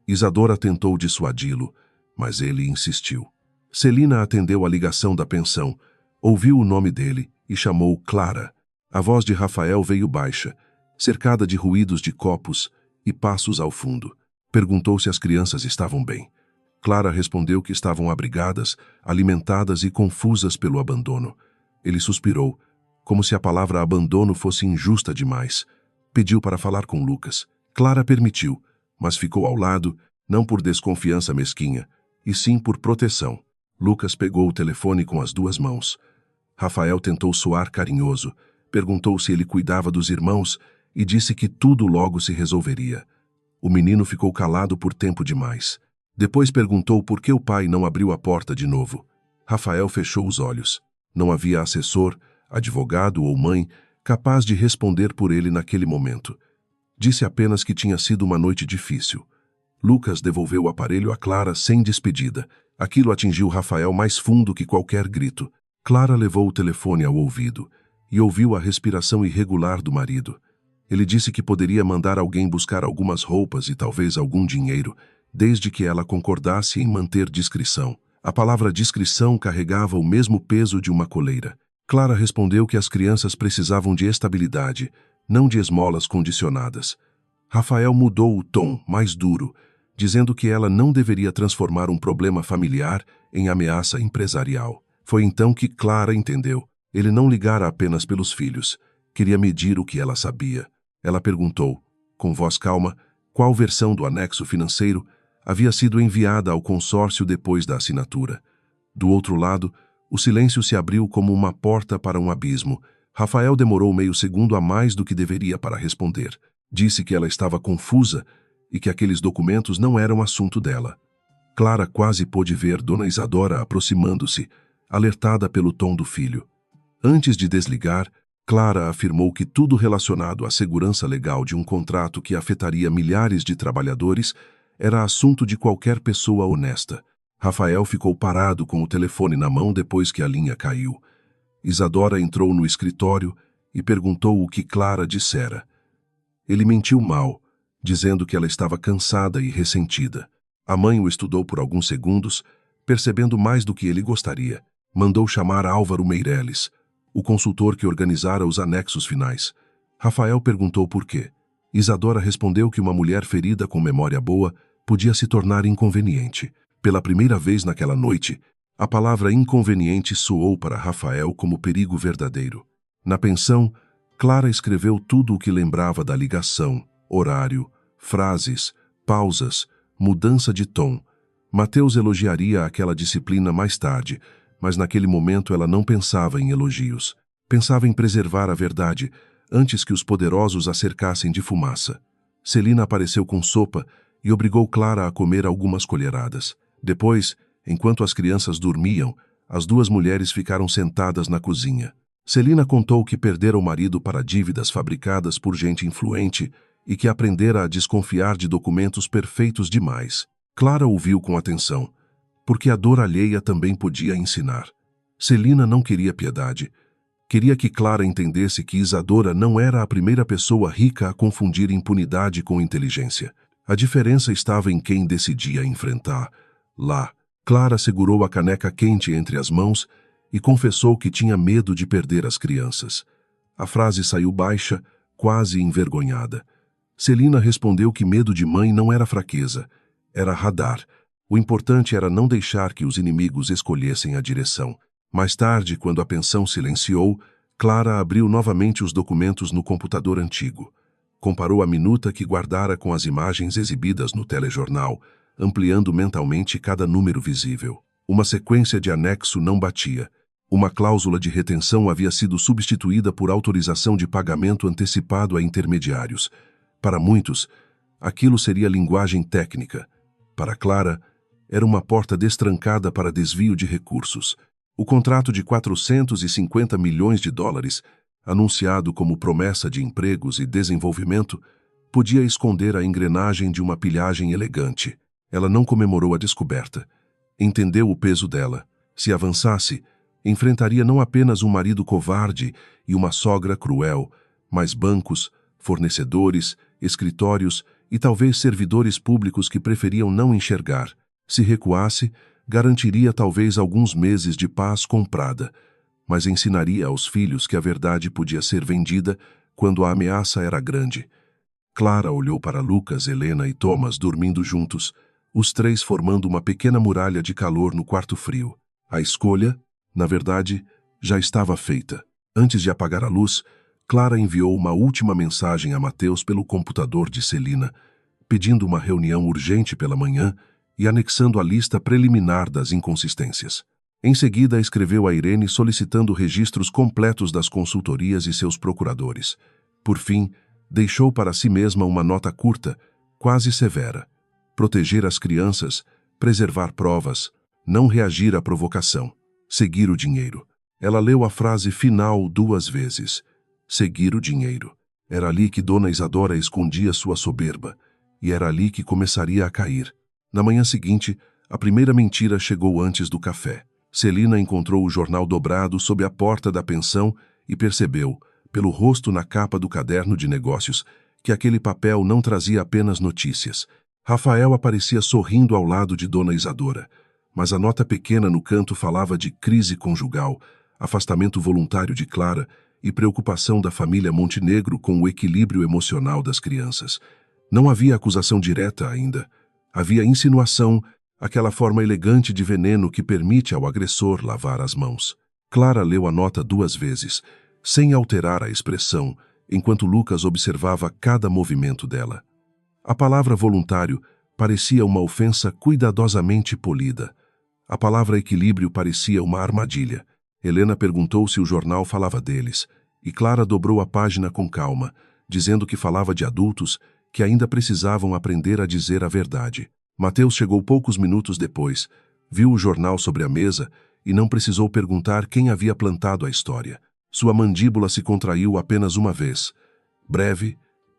Isadora tentou dissuadi-lo, mas ele insistiu. Celina atendeu a ligação da pensão, ouviu o nome dele e chamou Clara. A voz de Rafael veio baixa, cercada de ruídos de copos e passos ao fundo. Perguntou se as crianças estavam bem. Clara respondeu que estavam abrigadas, alimentadas e confusas pelo abandono. Ele suspirou, como se a palavra abandono fosse injusta demais. Pediu para falar com Lucas. Clara permitiu, mas ficou ao lado, não por desconfiança mesquinha, e sim por proteção. Lucas pegou o telefone com as duas mãos. Rafael tentou soar carinhoso, perguntou se ele cuidava dos irmãos e disse que tudo logo se resolveria. O menino ficou calado por tempo demais. Depois perguntou por que o pai não abriu a porta de novo. Rafael fechou os olhos. Não havia assessor, advogado ou mãe capaz de responder por ele naquele momento. Disse apenas que tinha sido uma noite difícil. Lucas devolveu o aparelho a Clara sem despedida. Aquilo atingiu Rafael mais fundo que qualquer grito. Clara levou o telefone ao ouvido e ouviu a respiração irregular do marido. Ele disse que poderia mandar alguém buscar algumas roupas e talvez algum dinheiro, desde que ela concordasse em manter discrição. A palavra discrição carregava o mesmo peso de uma coleira. Clara respondeu que as crianças precisavam de estabilidade, não de esmolas condicionadas. Rafael mudou o tom, mais duro, dizendo que ela não deveria transformar um problema familiar em ameaça empresarial. Foi então que Clara entendeu. Ele não ligara apenas pelos filhos. Queria medir o que ela sabia. Ela perguntou, com voz calma, qual versão do anexo financeiro havia sido enviada ao consórcio depois da assinatura. Do outro lado, o silêncio se abriu como uma porta para um abismo. Rafael demorou meio segundo a mais do que deveria para responder. Disse que ela estava confusa e que aqueles documentos não eram assunto dela. Clara quase pôde ver Dona Isadora aproximando-se, alertada pelo tom do filho. Antes de desligar, Clara afirmou que tudo relacionado à segurança legal de um contrato que afetaria milhares de trabalhadores era assunto de qualquer pessoa honesta. Rafael ficou parado com o telefone na mão depois que a linha caiu. Isadora entrou no escritório e perguntou o que Clara dissera. Ele mentiu mal, dizendo que ela estava cansada e ressentida. A mãe o estudou por alguns segundos, percebendo mais do que ele gostaria. Mandou chamar Álvaro Meireles, o consultor que organizara os anexos finais. Rafael perguntou por quê. Isadora respondeu que uma mulher ferida com memória boa podia se tornar inconveniente. Pela primeira vez naquela noite, a palavra inconveniente soou para Rafael como perigo verdadeiro. Na pensão, Clara escreveu tudo o que lembrava da ligação, horário, frases, pausas, mudança de tom. Mateus elogiaria aquela disciplina mais tarde, mas naquele momento ela não pensava em elogios. Pensava em preservar a verdade, antes que os poderosos a cercassem de fumaça. Celina apareceu com sopa e obrigou Clara a comer algumas colheradas. Depois, enquanto as crianças dormiam, as duas mulheres ficaram sentadas na cozinha. Celina contou que perdera o marido para dívidas fabricadas por gente influente e que aprendera a desconfiar de documentos perfeitos demais. Clara ouviu com atenção, porque a dor alheia também podia ensinar. Celina não queria piedade. Queria que Clara entendesse que Isadora não era a primeira pessoa rica a confundir impunidade com inteligência. A diferença estava em quem decidia enfrentar. Lá, Clara segurou a caneca quente entre as mãos e confessou que tinha medo de perder as crianças. A frase saiu baixa, quase envergonhada. Celina respondeu que medo de mãe não era fraqueza, era radar. O importante era não deixar que os inimigos escolhessem a direção. Mais tarde, quando a pensão silenciou, Clara abriu novamente os documentos no computador antigo. Comparou a minuta que guardara com as imagens exibidas no telejornal, ampliando mentalmente cada número visível. Uma sequência de anexo não batia. Uma cláusula de retenção havia sido substituída por autorização de pagamento antecipado a intermediários. Para muitos, aquilo seria linguagem técnica. Para Clara, era uma porta destrancada para desvio de recursos. O contrato de 450 milhões de dólares, anunciado como promessa de empregos e desenvolvimento, podia esconder a engrenagem de uma pilhagem elegante. Ela não comemorou a descoberta. Entendeu o peso dela. Se avançasse, enfrentaria não apenas um marido covarde e uma sogra cruel, mas bancos, fornecedores, escritórios e talvez servidores públicos que preferiam não enxergar. Se recuasse, garantiria talvez alguns meses de paz comprada, mas ensinaria aos filhos que a verdade podia ser vendida quando a ameaça era grande. Clara olhou para Lucas, Helena e Thomas dormindo juntos, os três formando uma pequena muralha de calor no quarto frio. A escolha, na verdade, já estava feita. Antes de apagar a luz, Clara enviou uma última mensagem a Mateus pelo computador de Celina, pedindo uma reunião urgente pela manhã e anexando a lista preliminar das inconsistências. Em seguida, escreveu a Irene solicitando registros completos das consultorias e seus procuradores. Por fim, deixou para si mesma uma nota curta, quase severa. Proteger as crianças, preservar provas, não reagir à provocação, seguir o dinheiro. Ela leu a frase final 2 vezes. Seguir o dinheiro. Era ali que Dona Isadora escondia sua soberba, e era ali que começaria a cair. Na manhã seguinte, a primeira mentira chegou antes do café. Celina encontrou o jornal dobrado sob a porta da pensão e percebeu, pelo rosto na capa do caderno de negócios, que aquele papel não trazia apenas notícias. Rafael aparecia sorrindo ao lado de Dona Isadora, mas a nota pequena no canto falava de crise conjugal, afastamento voluntário de Clara e preocupação da família Montenegro com o equilíbrio emocional das crianças. Não havia acusação direta ainda. Havia insinuação, aquela forma elegante de veneno que permite ao agressor lavar as mãos. Clara leu a nota 2 vezes, sem alterar a expressão, enquanto Lucas observava cada movimento dela. A palavra voluntário parecia uma ofensa cuidadosamente polida. A palavra equilíbrio parecia uma armadilha. Helena perguntou se o jornal falava deles, e Clara dobrou a página com calma, dizendo que falava de adultos que ainda precisavam aprender a dizer a verdade. Mateus chegou poucos minutos depois, viu o jornal sobre a mesa e não precisou perguntar quem havia plantado a história. Sua mandíbula se contraiu apenas uma vez, breve,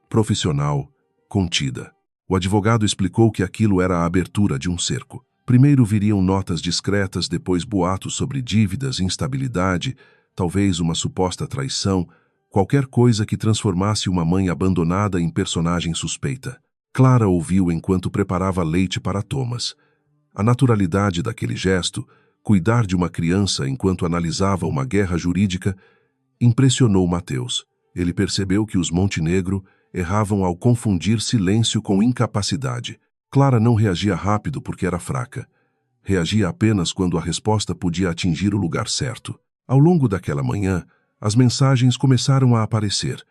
profissional, contida. O advogado explicou que aquilo era a abertura de um cerco. Primeiro viriam notas discretas, depois boatos sobre dívidas, instabilidade, talvez uma suposta traição, qualquer coisa que transformasse uma mãe abandonada em personagem suspeita. Clara ouviu enquanto preparava leite para Thomas. A naturalidade daquele gesto, cuidar de uma criança enquanto analisava uma guerra jurídica, impressionou Mateus. Ele percebeu que os Montenegro erravam ao confundir silêncio com incapacidade. Clara não reagia rápido porque era fraca. Reagia apenas quando a resposta podia atingir o lugar certo. Ao longo daquela manhã, as mensagens começaram a aparecer.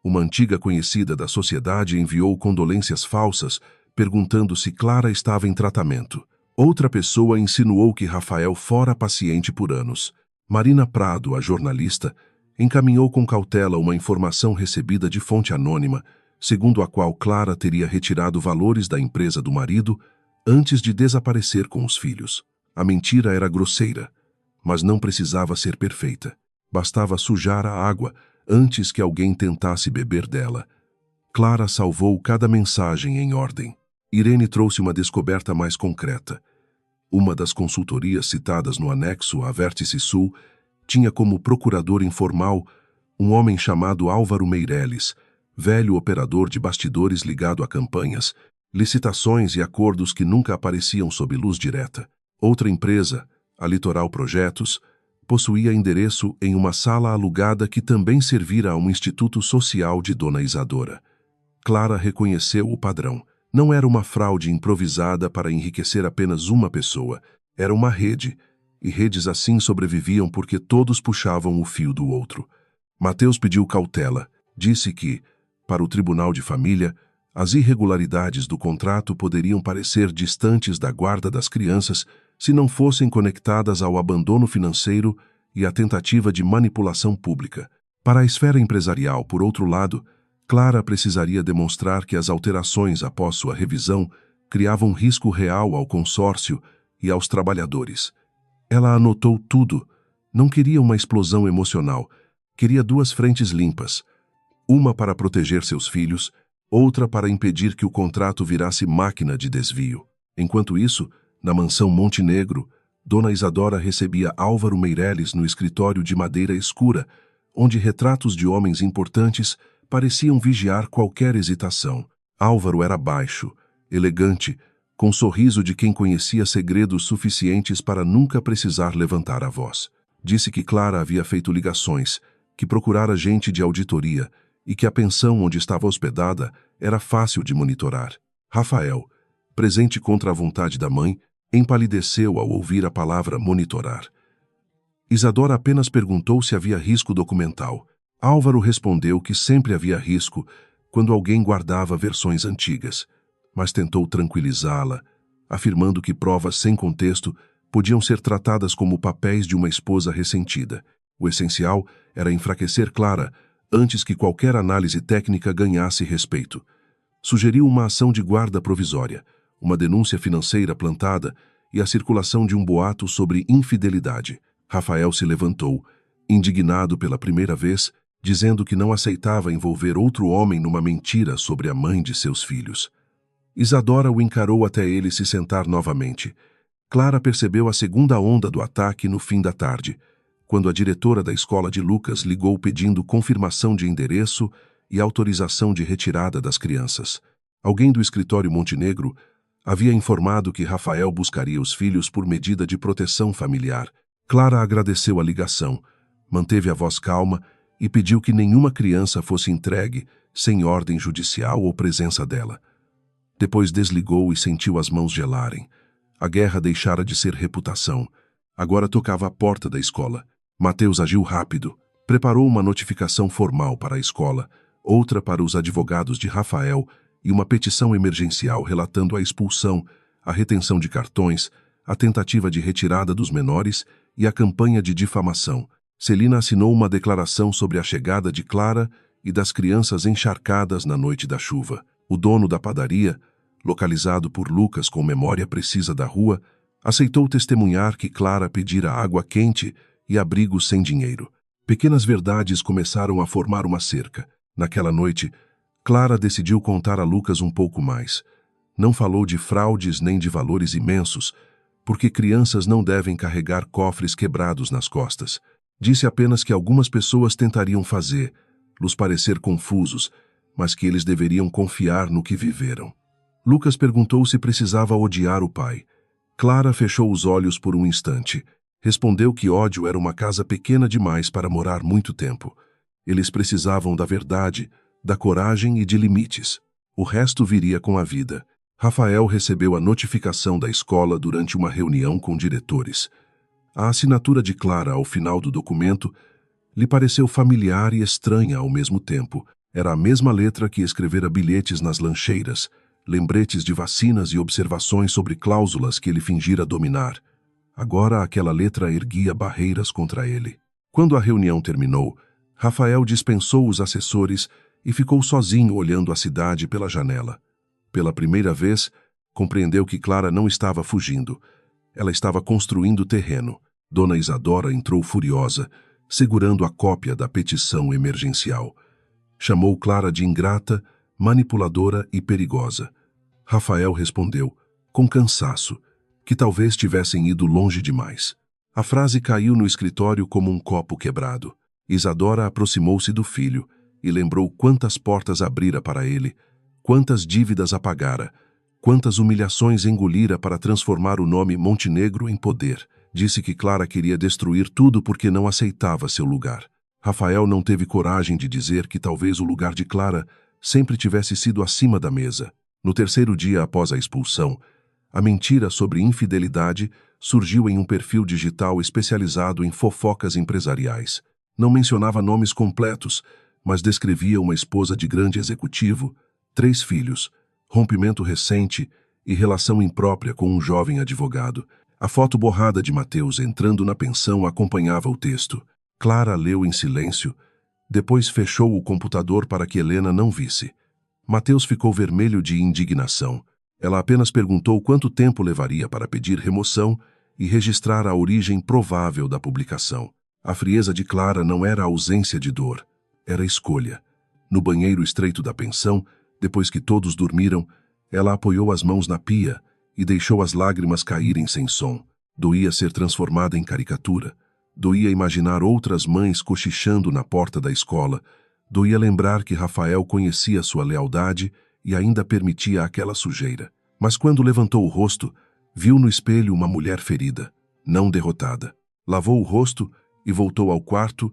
Uma antiga conhecida da sociedade enviou condolências falsas, perguntando se Clara estava em tratamento. Outra pessoa insinuou que Rafael fora paciente por anos. Marina Prado, a jornalista, encaminhou com cautela uma informação recebida de fonte anônima, segundo a qual Clara teria retirado valores da empresa do marido antes de desaparecer com os filhos. A mentira era grosseira, mas não precisava ser perfeita. Bastava sujar a água antes que alguém tentasse beber dela. Clara salvou cada mensagem em ordem. Irene trouxe uma descoberta mais concreta. Uma das consultorias citadas no anexo à Vértice Sul tinha como procurador informal um homem chamado Álvaro Meirelles, velho operador de bastidores ligado a campanhas, licitações e acordos que nunca apareciam sob luz direta. Outra empresa, a Litoral Projetos, possuía endereço em uma sala alugada que também servira a um instituto social de Dona Isadora. Clara reconheceu o padrão. Não era uma fraude improvisada para enriquecer apenas uma pessoa, era uma rede, e redes assim sobreviviam porque todos puxavam o fio do outro. Mateus pediu cautela, disse que, para o tribunal de família, as irregularidades do contrato poderiam parecer distantes da guarda das crianças se não fossem conectadas ao abandono financeiro e à tentativa de manipulação pública. Para a esfera empresarial, por outro lado, Clara precisaria demonstrar que as alterações após sua revisão criavam risco real ao consórcio e aos trabalhadores. Ela anotou tudo. Não queria uma explosão emocional. Queria duas frentes limpas. Uma para proteger seus filhos, outra para impedir que o contrato virasse máquina de desvio. Enquanto isso, na mansão Montenegro, Dona Isadora recebia Álvaro Meirelles no escritório de madeira escura, onde retratos de homens importantes pareciam vigiar qualquer hesitação. Álvaro era baixo, elegante, com sorriso de quem conhecia segredos suficientes para nunca precisar levantar a voz. Disse que Clara havia feito ligações, que procurara gente de auditoria e que a pensão onde estava hospedada era fácil de monitorar. Rafael, presente contra a vontade da mãe, empalideceu ao ouvir a palavra monitorar. Isadora apenas perguntou se havia risco documental. Álvaro respondeu que sempre havia risco quando alguém guardava versões antigas, mas tentou tranquilizá-la, afirmando que provas sem contexto podiam ser tratadas como papéis de uma esposa ressentida. O essencial era enfraquecer Clara antes que qualquer análise técnica ganhasse respeito. Sugeriu uma ação de guarda provisória, uma denúncia financeira plantada e a circulação de um boato sobre infidelidade. Rafael se levantou, indignado pela primeira vez, dizendo que não aceitava envolver outro homem numa mentira sobre a mãe de seus filhos. Isadora o encarou até ele se sentar novamente. Clara percebeu a segunda onda do ataque no fim da tarde, quando a diretora da escola de Lucas ligou pedindo confirmação de endereço e autorização de retirada das crianças. Alguém do escritório Montenegro havia informado que Rafael buscaria os filhos por medida de proteção familiar. Clara agradeceu a ligação, manteve a voz calma e pediu que nenhuma criança fosse entregue sem ordem judicial ou presença dela. Depois desligou e sentiu as mãos gelarem. A guerra deixara de ser reputação. Agora tocava a porta da escola. Mateus agiu rápido. Preparou uma notificação formal para a escola, outra para os advogados de Rafael e uma petição emergencial relatando a expulsão, a retenção de cartões, a tentativa de retirada dos menores e a campanha de difamação. Celina assinou uma declaração sobre a chegada de Clara e das crianças encharcadas na noite da chuva. O dono da padaria, localizado por Lucas com memória precisa da rua, aceitou testemunhar que Clara pedira água quente e abrigo sem dinheiro. Pequenas verdades começaram a formar uma cerca. Naquela noite, Clara decidiu contar a Lucas um pouco mais. Não falou de fraudes nem de valores imensos, porque crianças não devem carregar cofres quebrados nas costas. Disse apenas que algumas pessoas tentariam fazer-los parecer confusos, mas que eles deveriam confiar no que viveram. Lucas perguntou se precisava odiar o pai. Clara fechou os olhos por um instante. Respondeu que ódio era uma casa pequena demais para morar muito tempo. Eles precisavam da verdade, da coragem e de limites. O resto viria com a vida. Rafael recebeu a notificação da escola durante uma reunião com diretores. A assinatura de Clara ao final do documento lhe pareceu familiar e estranha ao mesmo tempo. Era a mesma letra que escrevera bilhetes nas lancheiras, lembretes de vacinas e observações sobre cláusulas que ele fingira dominar. Agora aquela letra erguia barreiras contra ele. Quando a reunião terminou, Rafael dispensou os assessores e ficou sozinho olhando a cidade pela janela. Pela primeira vez, compreendeu que Clara não estava fugindo. Ela estava construindo terreno. Dona Isadora entrou furiosa, segurando a cópia da petição emergencial. Chamou Clara de ingrata, manipuladora e perigosa. Rafael respondeu, com cansaço, que talvez tivessem ido longe demais. A frase caiu no escritório como um copo quebrado. Isadora aproximou-se do filho e lembrou quantas portas abrira para ele, quantas dívidas apagara, quantas humilhações engolira para transformar o nome Montenegro em poder. Disse que Clara queria destruir tudo porque não aceitava seu lugar. Rafael não teve coragem de dizer que talvez o lugar de Clara sempre tivesse sido acima da mesa. No terceiro dia após a expulsão, a mentira sobre infidelidade surgiu em um perfil digital especializado em fofocas empresariais. Não mencionava nomes completos, mas descrevia uma esposa de grande executivo, 3 filhos, rompimento recente e relação imprópria com um jovem advogado. A foto borrada de Mateus entrando na pensão acompanhava o texto. Clara leu em silêncio, depois fechou o computador para que Helena não visse. Mateus ficou vermelho de indignação. Ela apenas perguntou quanto tempo levaria para pedir remoção e registrar a origem provável da publicação. A frieza de Clara não era ausência de dor, era escolha. No banheiro estreito da pensão, depois que todos dormiram, ela apoiou as mãos na pia e deixou as lágrimas caírem sem som. Doía ser transformada em caricatura. Doía imaginar outras mães cochichando na porta da escola. Doía lembrar que Rafael conhecia sua lealdade e ainda permitia aquela sujeira. Mas quando levantou o rosto, viu no espelho uma mulher ferida, não derrotada. Lavou o rosto e voltou ao quarto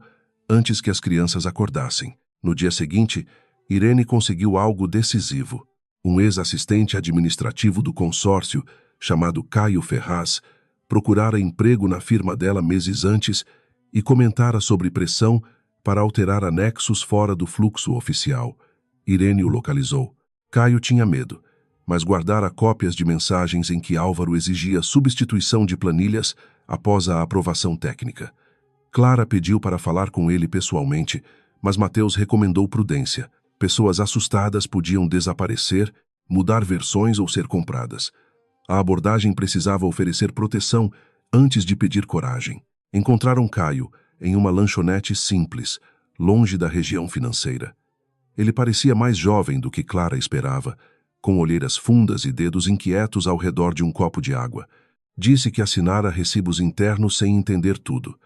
antes que as crianças acordassem. No dia seguinte, Irene conseguiu algo decisivo. Um ex-assistente administrativo do consórcio, chamado Caio Ferraz, procurara emprego na firma dela meses antes e comentara sobre pressão para alterar anexos fora do fluxo oficial. Irene o localizou. Caio tinha medo, mas guardara cópias de mensagens em que Álvaro exigia substituição de planilhas após a aprovação técnica. Clara pediu para falar com ele pessoalmente, mas Mateus recomendou prudência. Pessoas assustadas podiam desaparecer, mudar versões ou ser compradas. A abordagem precisava oferecer proteção antes de pedir coragem. Encontraram Caio em uma lanchonete simples, longe da região financeira. Ele parecia mais jovem do que Clara esperava, com olheiras fundas e dedos inquietos ao redor de um copo de água. Disse que assinara recibos internos sem entender tudo.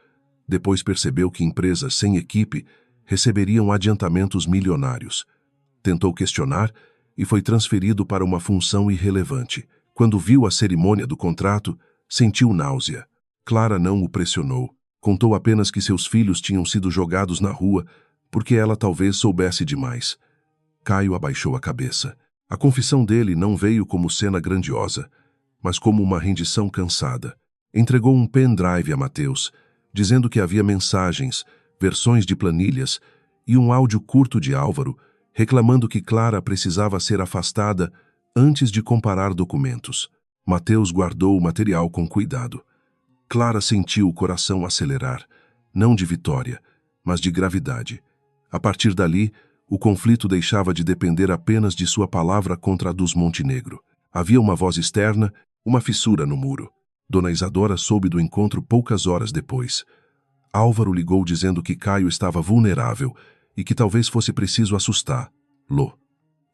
Depois percebeu que empresas sem equipe receberiam adiantamentos milionários. Tentou questionar e foi transferido para uma função irrelevante. Quando viu a cerimônia do contrato, sentiu náusea. Clara não o pressionou. Contou apenas que seus filhos tinham sido jogados na rua porque ela talvez soubesse demais. Caio abaixou a cabeça. A confissão dele não veio como cena grandiosa, mas como uma rendição cansada. Entregou um pendrive a Mateus, dizendo que havia mensagens, versões de planilhas e um áudio curto de Álvaro, reclamando que Clara precisava ser afastada antes de comparar documentos. Mateus guardou o material com cuidado. Clara sentiu o coração acelerar, não de vitória, mas de gravidade. A partir dali, O conflito deixava de depender apenas de sua palavra contra a dos Montenegro. Havia uma voz externa, uma fissura no muro. Dona Isadora soube do encontro poucas horas depois. Álvaro ligou dizendo que Caio estava vulnerável e que talvez fosse preciso assustá-lo.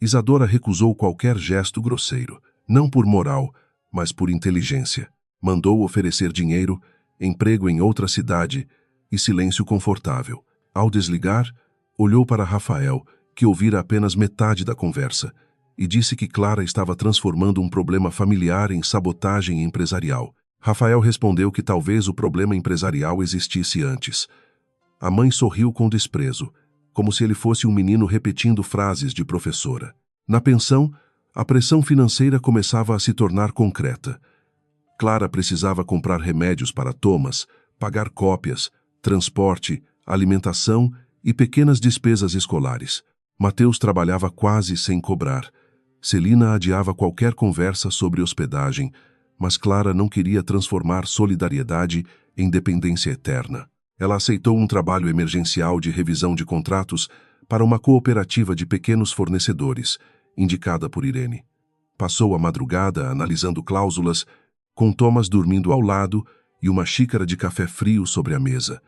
Isadora recusou qualquer gesto grosseiro, não por moral, mas por inteligência. Mandou oferecer dinheiro, emprego em outra cidade e silêncio confortável. Ao desligar, olhou para Rafael, que ouvira apenas metade da conversa, e disse que Clara estava transformando um problema familiar em sabotagem empresarial. Rafael respondeu que talvez o problema empresarial existisse antes. A mãe sorriu com desprezo, como se ele fosse um menino repetindo frases de professora. Na pensão, a pressão financeira começava a se tornar concreta. Clara precisava comprar remédios para Thomas, pagar cópias, transporte, alimentação e pequenas despesas escolares. Mateus trabalhava quase sem cobrar. Celina adiava qualquer conversa sobre hospedagem, mas Clara não queria transformar solidariedade em dependência eterna. Ela aceitou um trabalho emergencial de revisão de contratos para uma cooperativa de pequenos fornecedores, indicada por Irene. Passou a madrugada analisando cláusulas, com Thomas dormindo ao lado e uma xícara de café frio sobre a mesa.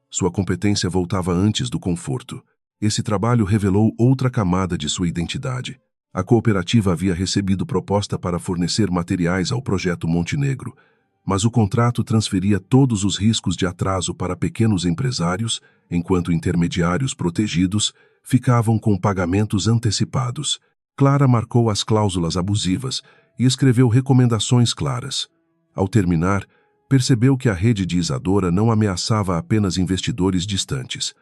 Sua competência voltava antes do conforto. Esse trabalho revelou outra camada de sua identidade. A cooperativa havia recebido proposta para fornecer materiais ao projeto Montenegro, mas o contrato transferia todos os riscos de atraso para pequenos empresários, enquanto intermediários protegidos ficavam com pagamentos antecipados. Clara marcou as cláusulas abusivas e escreveu recomendações claras. Ao terminar, percebeu que a rede de Isadora não ameaçava apenas investidores distantes.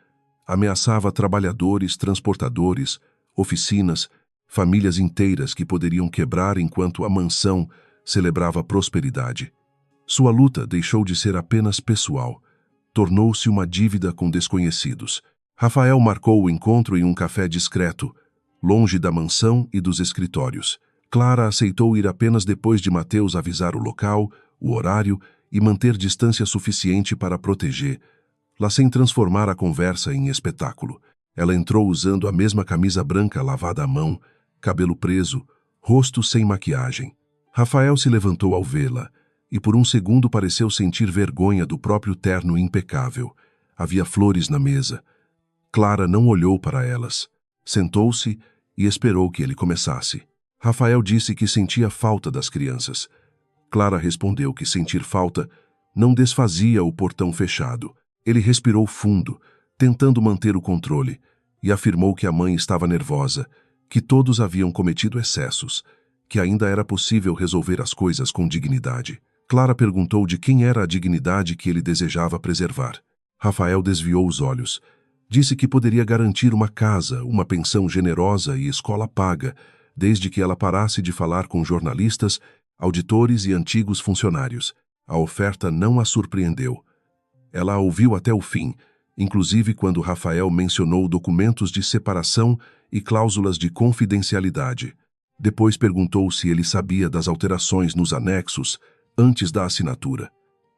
Ameaçava trabalhadores, transportadores, oficinas, famílias inteiras que poderiam quebrar enquanto a mansão celebrava prosperidade. Sua luta deixou de ser apenas pessoal. Tornou-se uma dívida com desconhecidos. Rafael marcou o encontro em um café discreto, longe da mansão e dos escritórios. Clara aceitou ir apenas depois de Mateus avisar o local, o horário e manter distância suficiente para proteger-la sem transformar a conversa em espetáculo. Ela entrou usando a mesma camisa branca lavada à mão, cabelo preso, rosto sem maquiagem. Rafael se levantou ao vê-la, e por um segundo pareceu sentir vergonha do próprio terno impecável. Havia flores na mesa. Clara não olhou para elas. Sentou-se e esperou que ele começasse. Rafael disse que sentia falta das crianças. Clara respondeu que sentir falta não desfazia o portão fechado. Ele respirou fundo, tentando manter o controle, e afirmou que a mãe estava nervosa, que todos haviam cometido excessos, que ainda era possível resolver as coisas com dignidade. Clara perguntou de quem era a dignidade que ele desejava preservar. Rafael desviou os olhos. Disse que poderia garantir uma casa, uma pensão generosa e escola paga, desde que ela parasse de falar com jornalistas, auditores e antigos funcionários. A oferta não a surpreendeu. Ela a ouviu até o fim, inclusive quando Rafael mencionou documentos de separação e cláusulas de confidencialidade. Depois perguntou se ele sabia das alterações nos anexos antes da assinatura.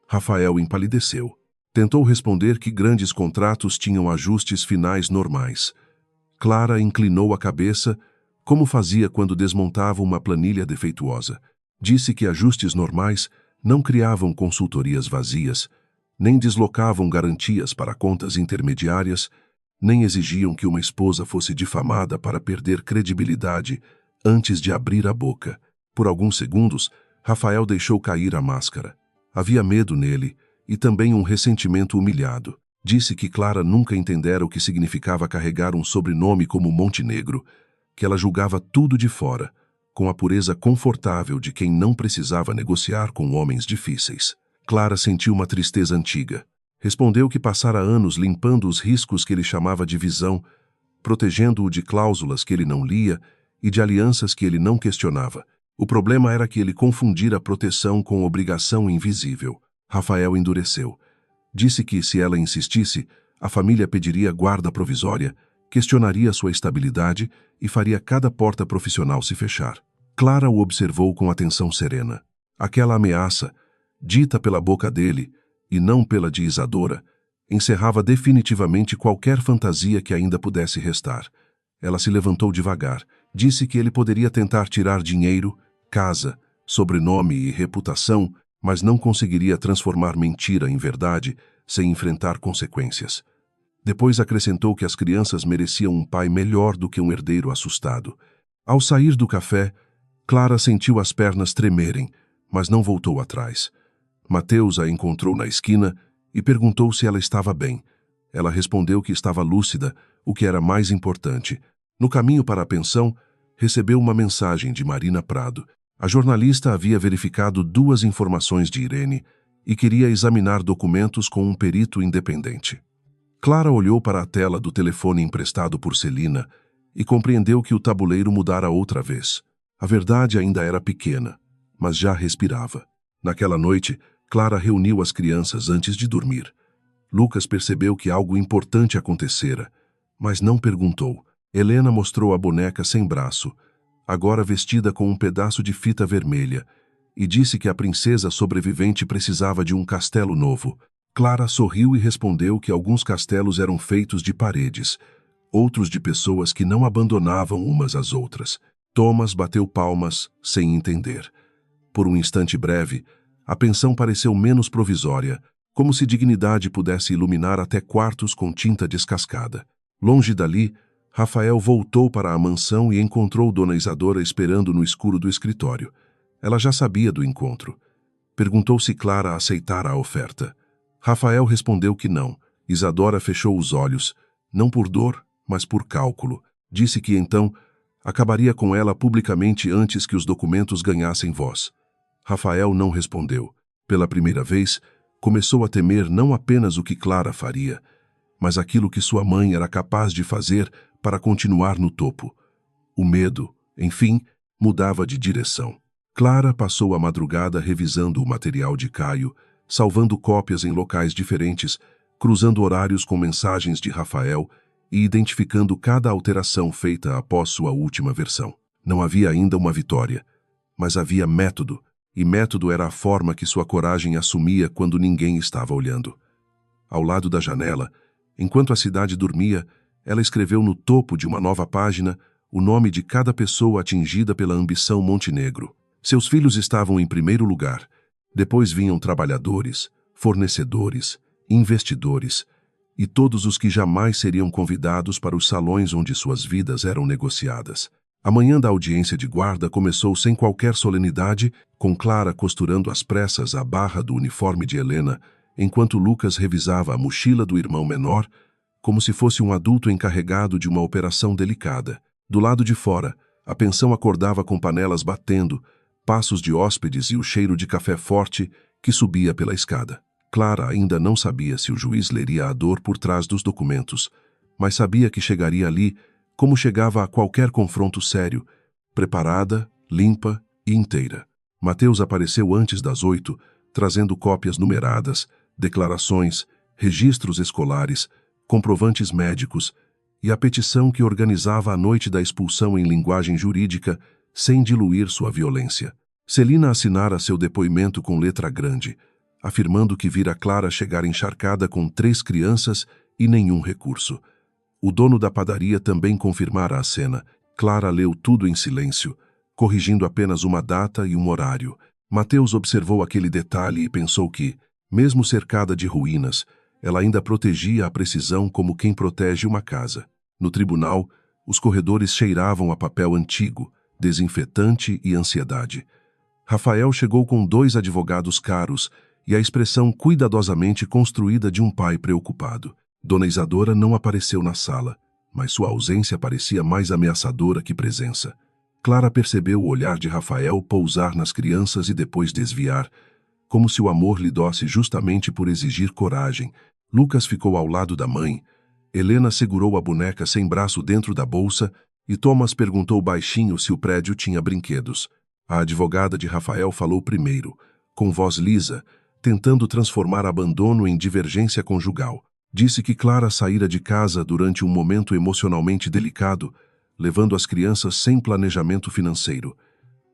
Rafael empalideceu. Tentou responder que grandes contratos tinham ajustes finais normais. Clara inclinou a cabeça, como fazia quando desmontava uma planilha defeituosa. Disse que ajustes normais não criavam consultorias vazias, nem deslocavam garantias para contas intermediárias, nem exigiam que uma esposa fosse difamada para perder credibilidade antes de abrir a boca. Por alguns segundos, Rafael deixou cair a máscara. Havia medo nele e também um ressentimento humilhado. Disse que Clara nunca entendera o que significava carregar um sobrenome como Montenegro, que ela julgava tudo de fora, com a pureza confortável de quem não precisava negociar com homens difíceis. Clara sentiu uma tristeza antiga. Respondeu que passara anos limpando os riscos que ele chamava de visão, protegendo-o de cláusulas que ele não lia e de alianças que ele não questionava. O problema era que ele confundira proteção com obrigação invisível. Rafael endureceu. Disse que, se ela insistisse, a família pediria guarda provisória, questionaria sua estabilidade e faria cada porta profissional se fechar. Clara o observou com atenção serena. Aquela ameaça, dita pela boca dele, e não pela de Isadora, encerrava definitivamente qualquer fantasia que ainda pudesse restar. Ela se levantou devagar. Disse que ele poderia tentar tirar dinheiro, casa, sobrenome e reputação, mas não conseguiria transformar mentira em verdade sem enfrentar consequências. Depois acrescentou que as crianças mereciam um pai melhor do que um herdeiro assustado. Ao sair do café, Clara sentiu as pernas tremerem, mas não voltou atrás. Mateus a encontrou na esquina e perguntou se ela estava bem. Ela respondeu que estava lúcida, o que era mais importante. No caminho para a pensão, recebeu uma mensagem de Marina Prado. A jornalista havia verificado 2 informações de Irene e queria examinar documentos com um perito independente. Clara olhou para a tela do telefone emprestado por Celina e compreendeu que o tabuleiro mudara outra vez. A verdade ainda era pequena, mas já respirava. Naquela noite, Clara reuniu as crianças antes de dormir. Lucas percebeu que algo importante acontecera, mas não perguntou. Helena mostrou a boneca sem braço, agora vestida com um pedaço de fita vermelha, e disse que a princesa sobrevivente precisava de um castelo novo. Clara sorriu e respondeu que alguns castelos eram feitos de paredes, outros de pessoas que não abandonavam umas às outras. Thomas bateu palmas, sem entender. Por um instante breve, a pensão pareceu menos provisória, como se dignidade pudesse iluminar até quartos com tinta descascada. Longe dali, Rafael voltou para a mansão e encontrou Dona Isadora esperando no escuro do escritório. Ela já sabia do encontro. Perguntou se Clara aceitara a oferta. Rafael respondeu que não. Isadora fechou os olhos, não por dor, mas por cálculo. Disse que então acabaria com ela publicamente antes que os documentos ganhassem voz. Rafael não respondeu. Pela primeira vez, começou a temer não apenas o que Clara faria, mas aquilo que sua mãe era capaz de fazer para continuar no topo. O medo, enfim, mudava de direção. Clara passou a madrugada revisando o material de Caio, salvando cópias em locais diferentes, cruzando horários com mensagens de Rafael e identificando cada alteração feita após sua última versão. Não havia ainda uma vitória, mas havia método, e método era a forma que sua coragem assumia quando ninguém estava olhando. Ao lado da janela, enquanto a cidade dormia, ela escreveu no topo de uma nova página o nome de cada pessoa atingida pela ambição Montenegro. Seus filhos estavam em primeiro lugar. Depois vinham trabalhadores, fornecedores, investidores e todos os que jamais seriam convidados para os salões onde suas vidas eram negociadas. A manhã da audiência de guarda começou sem qualquer solenidade, com Clara costurando às pressas a barra do uniforme de Helena, enquanto Lucas revisava a mochila do irmão menor, como se fosse um adulto encarregado de uma operação delicada. Do lado de fora, a pensão acordava com panelas batendo, passos de hóspedes e o cheiro de café forte que subia pela escada. Clara ainda não sabia se o juiz leria a dor por trás dos documentos, mas sabia que chegaria ali como chegava a qualquer confronto sério, preparada, limpa e inteira. Mateus apareceu antes das 8, trazendo cópias numeradas, declarações, registros escolares, comprovantes médicos e a petição que organizava a noite da expulsão em linguagem jurídica sem diluir sua violência. Celina assinara seu depoimento com letra grande, afirmando que vira Clara chegar encharcada com 3 crianças e nenhum recurso. O dono da padaria também confirmara a cena. Clara leu tudo em silêncio, corrigindo apenas uma data e um horário. Mateus observou aquele detalhe e pensou que, mesmo cercada de ruínas, ela ainda protegia a precisão como quem protege uma casa. No tribunal, os corredores cheiravam a papel antigo, desinfetante e ansiedade. Rafael chegou com 2 advogados caros e a expressão cuidadosamente construída de um pai preocupado. Dona Isadora não apareceu na sala, mas sua ausência parecia mais ameaçadora que presença. Clara percebeu o olhar de Rafael pousar nas crianças e depois desviar, como se o amor lhe dosse justamente por exigir coragem. Lucas ficou ao lado da mãe. Helena segurou a boneca sem braço dentro da bolsa e Thomas perguntou baixinho se o prédio tinha brinquedos. A advogada de Rafael falou primeiro, com voz lisa, tentando transformar abandono em divergência conjugal. Disse que Clara saíra de casa durante um momento emocionalmente delicado, levando as crianças sem planejamento financeiro,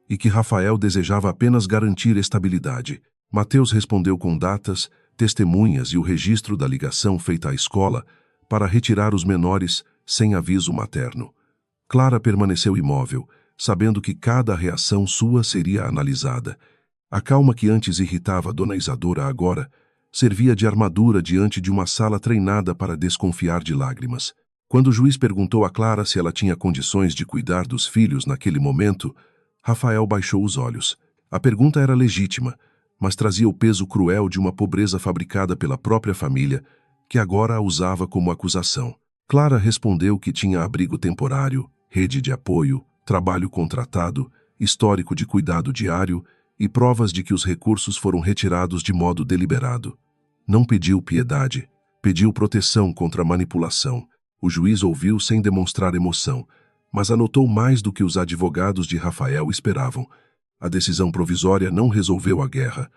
e que Rafael desejava apenas garantir estabilidade. Mateus respondeu com datas, testemunhas e o registro da ligação feita à escola para retirar os menores sem aviso materno. Clara permaneceu imóvel, sabendo que cada reação sua seria analisada. A calma que antes irritava Dona Isadora agora servia de armadura diante de uma sala treinada para desconfiar de lágrimas. Quando o juiz perguntou a Clara se ela tinha condições de cuidar dos filhos naquele momento, Rafael baixou os olhos. A pergunta era legítima, mas trazia o peso cruel de uma pobreza fabricada pela própria família, que agora a usava como acusação. Clara respondeu que tinha abrigo temporário, rede de apoio, trabalho contratado, histórico de cuidado diário e provas de que os recursos foram retirados de modo deliberado. Não pediu piedade, pediu proteção contra a manipulação. O juiz ouviu sem demonstrar emoção, mas anotou mais do que os advogados de Rafael esperavam. A decisão provisória não resolveu a guerra,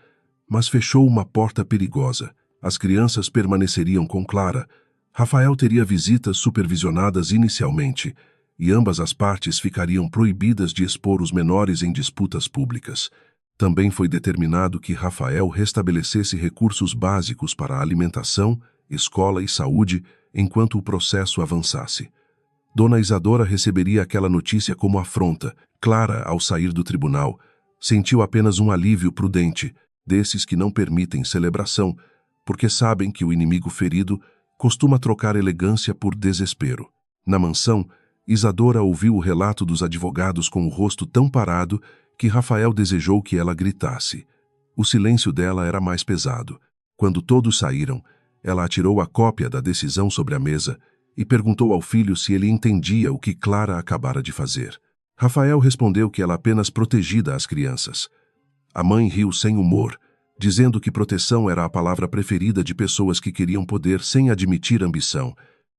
mas fechou uma porta perigosa. As crianças permaneceriam com Clara. Rafael teria visitas supervisionadas inicialmente, e ambas as partes ficariam proibidas de expor os menores em disputas públicas. Também foi determinado que Rafael restabelecesse recursos básicos para a alimentação, escola e saúde enquanto o processo avançasse. Dona Isadora receberia aquela notícia como afronta. Clara, ao sair do tribunal, sentiu apenas um alívio prudente, desses que não permitem celebração, porque sabem que o inimigo ferido costuma trocar elegância por desespero. Na mansão, Isadora ouviu o relato dos advogados com o rosto tão parado que Rafael desejou que ela gritasse. O silêncio dela era mais pesado. Quando todos saíram, ela atirou a cópia da decisão sobre a mesa e perguntou ao filho se ele entendia o que Clara acabara de fazer. Rafael respondeu que ela apenas protegida as crianças. A mãe riu sem humor, dizendo que proteção era a palavra preferida de pessoas que queriam poder sem admitir ambição.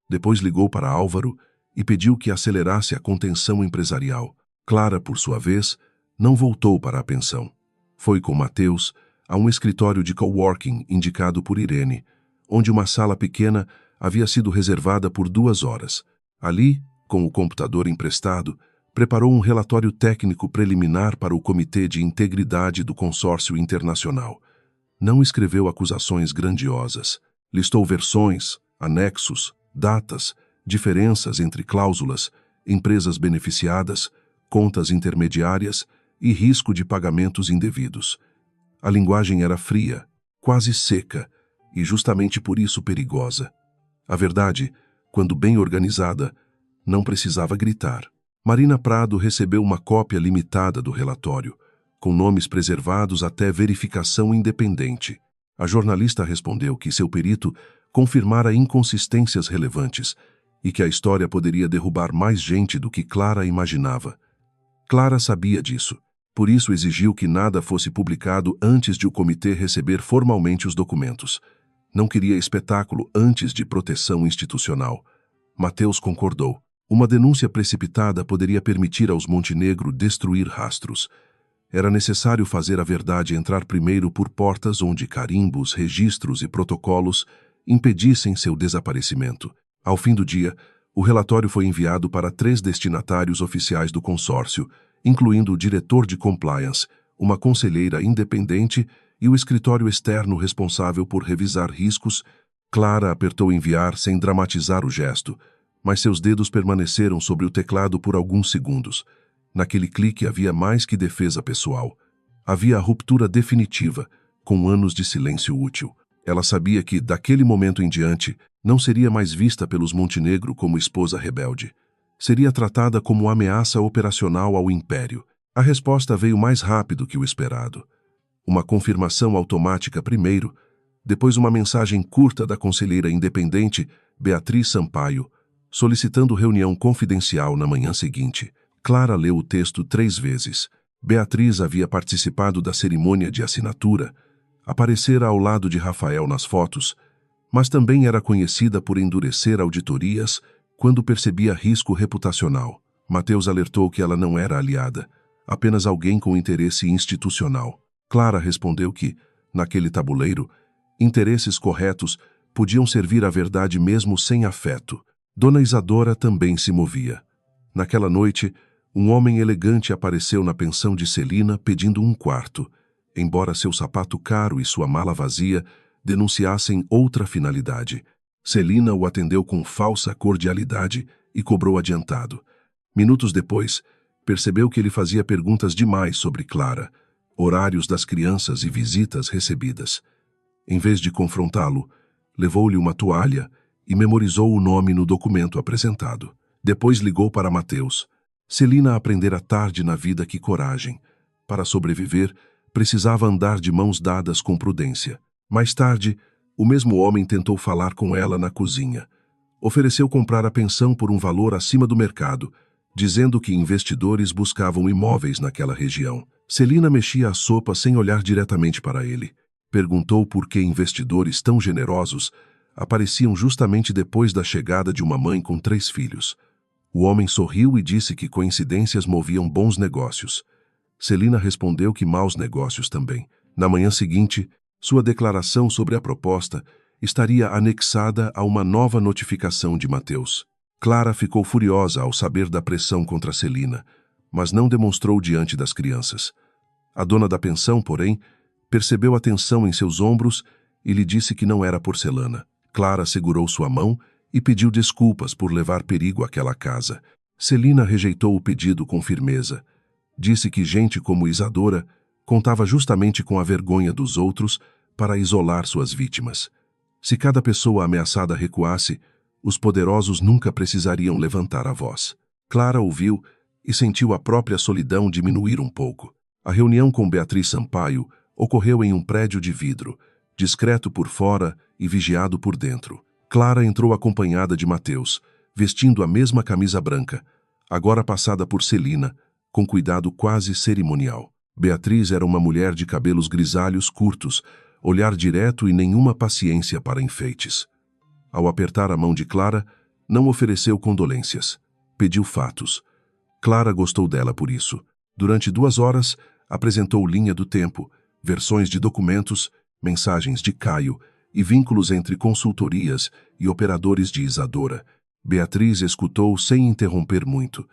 Depois ligou para Álvaro e pediu que acelerasse a contenção empresarial. Clara, por sua vez, não voltou para a pensão. Foi com Mateus a um escritório de coworking indicado por Irene, onde uma sala pequena havia sido reservada por 2 horas. Ali, com o computador emprestado, preparou um relatório técnico preliminar para o Comitê de Integridade do Consórcio Internacional. Não escreveu acusações grandiosas. Listou versões, anexos, datas, diferenças entre cláusulas, empresas beneficiadas, contas intermediárias e risco de pagamentos indevidos. A linguagem era fria, quase seca, e justamente por isso perigosa. A verdade, quando bem organizada, não precisava gritar. Marina Prado recebeu uma cópia limitada do relatório, com nomes preservados até verificação independente. A jornalista respondeu que seu perito confirmara inconsistências relevantes e que a história poderia derrubar mais gente do que Clara imaginava. Clara sabia disso, por isso exigiu que nada fosse publicado antes de o comitê receber formalmente os documentos. Não queria espetáculo antes de proteção institucional. Mateus concordou. Uma denúncia precipitada poderia permitir aos Montenegro destruir rastros. Era necessário fazer a verdade entrar primeiro por portas onde carimbos, registros e protocolos impedissem seu desaparecimento. Ao fim do dia, o relatório foi enviado para 3 destinatários oficiais do consórcio, incluindo o diretor de compliance, uma conselheira independente e o escritório externo responsável por revisar riscos. Clara apertou enviar sem dramatizar o gesto, mas seus dedos permaneceram sobre o teclado por alguns segundos. Naquele clique havia mais que defesa pessoal. Havia a ruptura definitiva, com anos de silêncio útil. Ela sabia que, daquele momento em diante, não seria mais vista pelos Montenegro como esposa rebelde. Seria tratada como ameaça operacional ao império. A resposta veio mais rápido que o esperado. Uma confirmação automática primeiro, depois uma mensagem curta da conselheira independente, Beatriz Sampaio, solicitando reunião confidencial na manhã seguinte. Clara leu o texto 3 vezes. Beatriz havia participado da cerimônia de assinatura, aparecera ao lado de Rafael nas fotos, mas também era conhecida por endurecer auditorias quando percebia risco reputacional. Mateus alertou que ela não era aliada, apenas alguém com interesse institucional. Clara respondeu que, naquele tabuleiro, interesses corretos podiam servir à verdade mesmo sem afeto. Dona Isadora também se movia. Naquela noite, um homem elegante apareceu na pensão de Celina pedindo um quarto, embora seu sapato caro e sua mala vazia denunciassem outra finalidade. Celina o atendeu com falsa cordialidade e cobrou adiantado. Minutos depois, percebeu que ele fazia perguntas demais sobre Clara, horários das crianças e visitas recebidas. Em vez de confrontá-lo, levou-lhe uma toalha e memorizou o nome no documento apresentado. Depois ligou para Mateus. Celina aprendera tarde na vida que coragem. Para sobreviver, precisava andar de mãos dadas com prudência. Mais tarde, o mesmo homem tentou falar com ela na cozinha. Ofereceu comprar a pensão por um valor acima do mercado, dizendo que investidores buscavam imóveis naquela região. Celina mexia a sopa sem olhar diretamente para ele. Perguntou por que investidores tão generosos apareciam justamente depois da chegada de uma mãe com 3 filhos. O homem sorriu e disse que coincidências moviam bons negócios. Celina respondeu que maus negócios também. Na manhã seguinte, sua declaração sobre a proposta estaria anexada a uma nova notificação de Mateus. Clara ficou furiosa ao saber da pressão contra Celina, mas não demonstrou diante das crianças. A dona da pensão, porém, percebeu a tensão em seus ombros e lhe disse que não era porcelana. Clara segurou sua mão e pediu desculpas por levar perigo àquela casa. Celina rejeitou o pedido com firmeza. Disse que gente como Isadora contava justamente com a vergonha dos outros para isolar suas vítimas. Se cada pessoa ameaçada recuasse, os poderosos nunca precisariam levantar a voz. Clara ouviu e sentiu a própria solidão diminuir um pouco. A reunião com Beatriz Sampaio ocorreu em um prédio de vidro, discreto por fora e vigiado por dentro. Clara entrou acompanhada de Mateus, vestindo a mesma camisa branca, agora passada por Celina, com cuidado quase cerimonial. Beatriz era uma mulher de cabelos grisalhos curtos, olhar direto e nenhuma paciência para enfeites. Ao apertar a mão de Clara, não ofereceu condolências. Pediu fatos. Clara gostou dela por isso. Durante 2 horas, apresentou linha do tempo, versões de documentos, mensagens de Caio e vínculos entre consultorias e operadores de Isadora. Beatriz escutou sem interromper muito.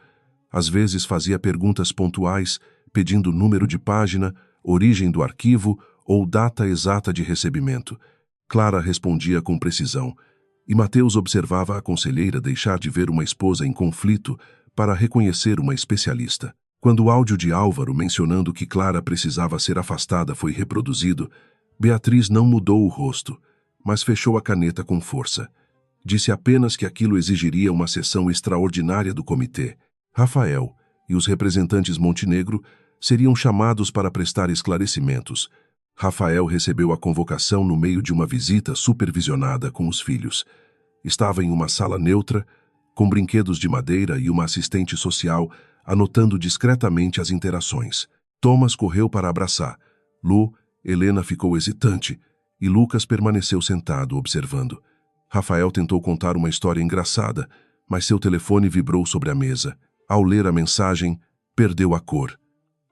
Às vezes fazia perguntas pontuais, pedindo número de página, origem do arquivo ou data exata de recebimento. Clara respondia com precisão, e Mateus observava a conselheira deixar de ver uma esposa em conflito para reconhecer uma especialista. Quando o áudio de Álvaro mencionando que Clara precisava ser afastada foi reproduzido, Beatriz não mudou o rosto, mas fechou a caneta com força. Disse apenas que aquilo exigiria uma sessão extraordinária do comitê. Rafael e os representantes Montenegro seriam chamados para prestar esclarecimentos. Rafael recebeu a convocação no meio de uma visita supervisionada com os filhos. Estava em uma sala neutra, com brinquedos de madeira e uma assistente social anotando discretamente as interações. Thomas correu para abraçar. Helena ficou hesitante e Lucas permaneceu sentado, observando. Rafael tentou contar uma história engraçada, mas seu telefone vibrou sobre a mesa. Ao ler a mensagem, perdeu a cor.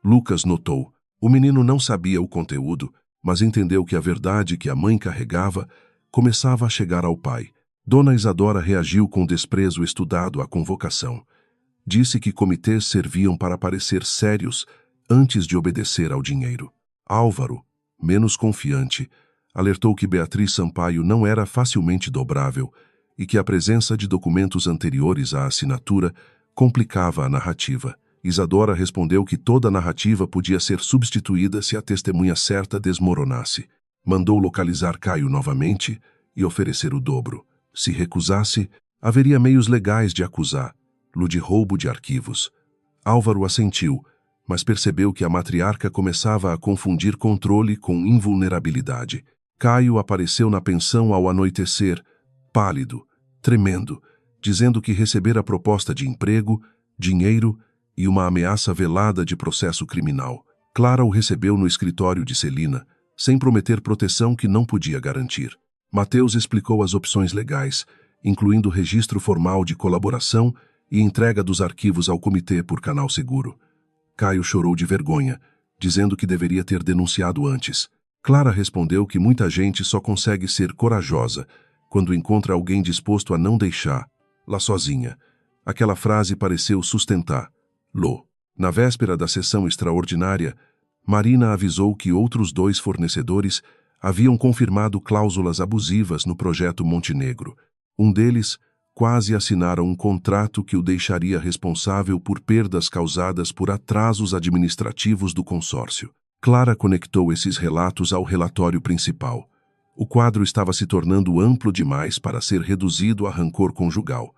Lucas notou. O menino não sabia o conteúdo, mas entendeu que a verdade que a mãe carregava começava a chegar ao pai. Dona Isadora reagiu com desprezo estudado à convocação. Disse que comitês serviam para parecer sérios antes de obedecer ao dinheiro. Álvaro, menos confiante, alertou que Beatriz Sampaio não era facilmente dobrável e que a presença de documentos anteriores à assinatura complicava a narrativa. Isadora respondeu que toda a narrativa podia ser substituída se a testemunha certa desmoronasse. Mandou localizar Caio novamente e oferecer o dobro. Se recusasse, haveria meios legais de acusá-lo de roubo de arquivos. Álvaro assentiu, mas percebeu que a matriarca começava a confundir controle com invulnerabilidade. Caio apareceu na pensão ao anoitecer, pálido, tremendo, dizendo que recebera proposta de emprego, dinheiro e uma ameaça velada de processo criminal. Clara o recebeu no escritório de Celina, sem prometer proteção que não podia garantir. Mateus explicou as opções legais, incluindo registro formal de colaboração e entrega dos arquivos ao comitê por canal seguro. Caio chorou de vergonha, dizendo que deveria ter denunciado antes. Clara respondeu que muita gente só consegue ser corajosa quando encontra alguém disposto a não deixá-la sozinha. Aquela frase pareceu sustentá-lo. Na véspera da sessão extraordinária, Marina avisou que outros 2 fornecedores haviam confirmado cláusulas abusivas no projeto Montenegro. Um deles, quase assinaram um contrato que o deixaria responsável por perdas causadas por atrasos administrativos do consórcio. Clara conectou esses relatos ao relatório principal. O quadro estava se tornando amplo demais para ser reduzido a rancor conjugal.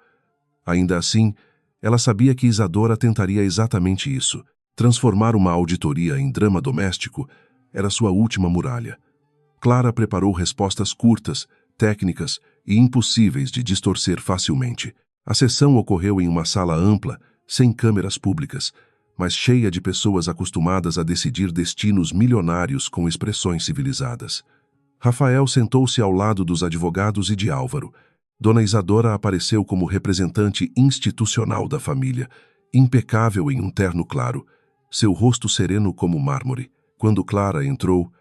Ainda assim, ela sabia que Isadora tentaria exatamente isso. Transformar uma auditoria em drama doméstico era sua última muralha. Clara preparou respostas curtas, técnicas e impossíveis de distorcer facilmente. A sessão ocorreu em uma sala ampla, sem câmeras públicas, mas cheia de pessoas acostumadas a decidir destinos milionários com expressões civilizadas. Rafael sentou-se ao lado dos advogados e de Álvaro. Dona Isadora apareceu como representante institucional da família, impecável em um terno claro, seu rosto sereno como mármore. Quando Clara entrou,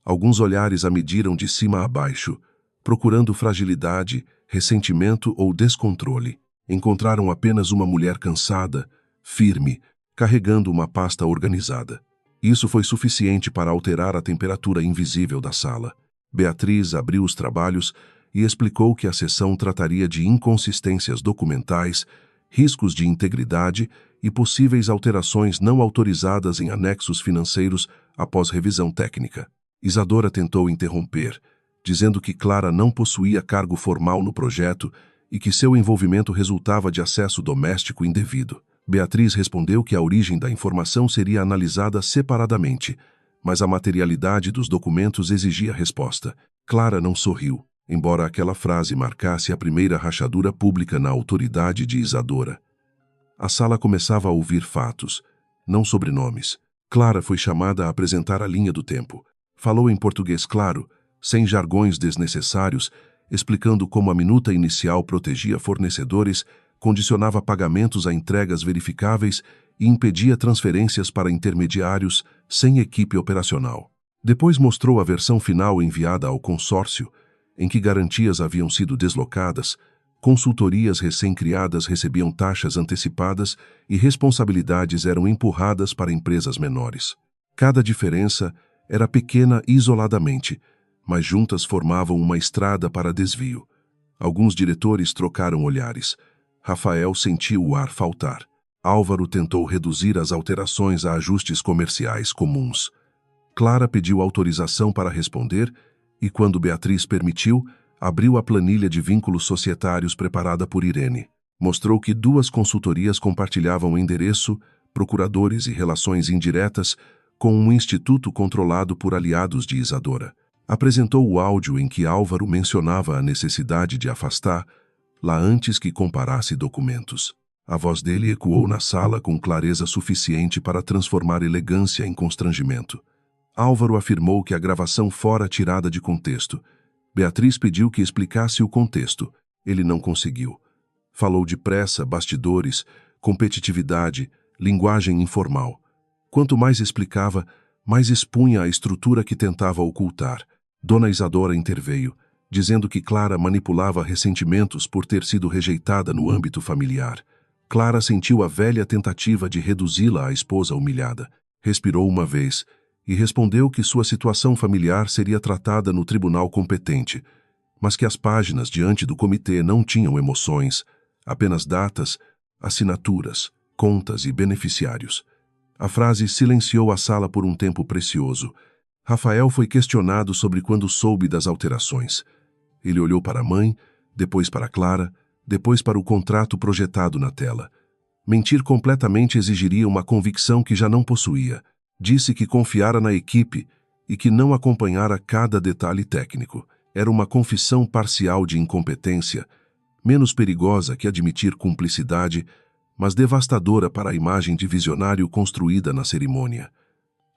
alguns olhares a mediram de cima a baixo, procurando fragilidade, ressentimento ou descontrole. Encontraram apenas uma mulher cansada, firme, carregando uma pasta organizada. Isso foi suficiente para alterar a temperatura invisível da sala. Beatriz abriu os trabalhos e explicou que a sessão trataria de inconsistências documentais, riscos de integridade e possíveis alterações não autorizadas em anexos financeiros após revisão técnica. Isadora tentou interromper, dizendo que Clara não possuía cargo formal no projeto e que seu envolvimento resultava de acesso doméstico indevido. Beatriz respondeu que a origem da informação seria analisada separadamente, mas a materialidade dos documentos exigia resposta. Clara não sorriu, embora aquela frase marcasse a primeira rachadura pública na autoridade de Isadora. A sala começava a ouvir fatos, não sobrenomes. Clara foi chamada a apresentar a linha do tempo. Falou em português claro, sem jargões desnecessários, explicando como a minuta inicial protegia fornecedores, condicionava pagamentos a entregas verificáveis e impedia transferências para intermediários sem equipe operacional. Depois mostrou a versão final enviada ao consórcio, em que garantias haviam sido deslocadas, consultorias recém-criadas recebiam taxas antecipadas e responsabilidades eram empurradas para empresas menores. Cada diferença era pequena isoladamente, mas juntas formavam uma estrada para desvio. Alguns diretores trocaram olhares. Rafael sentiu o ar faltar. Álvaro tentou reduzir as alterações a ajustes comerciais comuns. Clara pediu autorização para responder e, quando Beatriz permitiu, abriu a planilha de vínculos societários preparada por Irene. Mostrou que duas consultorias compartilhavam endereço, procuradores e relações indiretas com um instituto controlado por aliados de Isadora. Apresentou o áudio em que Álvaro mencionava a necessidade de afastar, lá antes que comparasse documentos. A voz dele ecoou na sala com clareza suficiente para transformar elegância em constrangimento. Álvaro afirmou que a gravação fora tirada de contexto. Beatriz pediu que explicasse o contexto. Ele não conseguiu. Falou de pressa, bastidores, competitividade, linguagem informal. Quanto mais explicava, mais expunha a estrutura que tentava ocultar. Dona Isadora interveio, dizendo que Clara manipulava ressentimentos por ter sido rejeitada no âmbito familiar. Clara sentiu a velha tentativa de reduzi-la à esposa humilhada. Respirou uma vez e respondeu que sua situação familiar seria tratada no tribunal competente, mas que as páginas diante do comitê não tinham emoções, apenas datas, assinaturas, contas e beneficiários. A frase silenciou a sala por um tempo precioso. Rafael foi questionado sobre quando soube das alterações. Ele olhou para a mãe, depois para Clara, depois para o contrato projetado na tela. Mentir completamente exigiria uma convicção que já não possuía. Disse que confiara na equipe e que não acompanhara cada detalhe técnico. Era uma confissão parcial de incompetência, menos perigosa que admitir cumplicidade, mas devastadora para a imagem de visionário construída na cerimônia.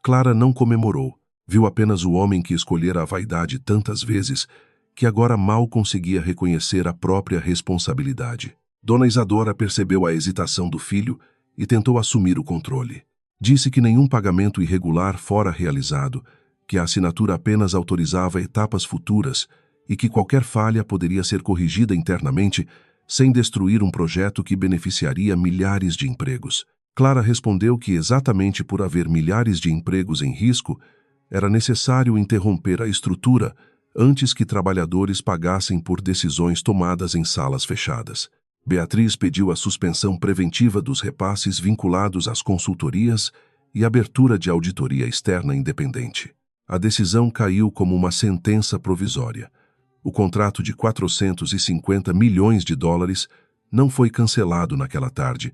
Clara não comemorou. Viu apenas o homem que escolhera a vaidade tantas vezes que agora mal conseguia reconhecer a própria responsabilidade. Dona Isadora percebeu a hesitação do filho e tentou assumir o controle. Disse que nenhum pagamento irregular fora realizado, que a assinatura apenas autorizava etapas futuras e que qualquer falha poderia ser corrigida internamente sem destruir um projeto que beneficiaria milhares de empregos. Clara respondeu que exatamente por haver milhares de empregos em risco, era necessário interromper a estrutura antes que trabalhadores pagassem por decisões tomadas em salas fechadas. Beatriz pediu a suspensão preventiva dos repasses vinculados às consultorias e abertura de auditoria externa independente. A decisão caiu como uma sentença provisória. O contrato de 450 milhões de dólares não foi cancelado naquela tarde,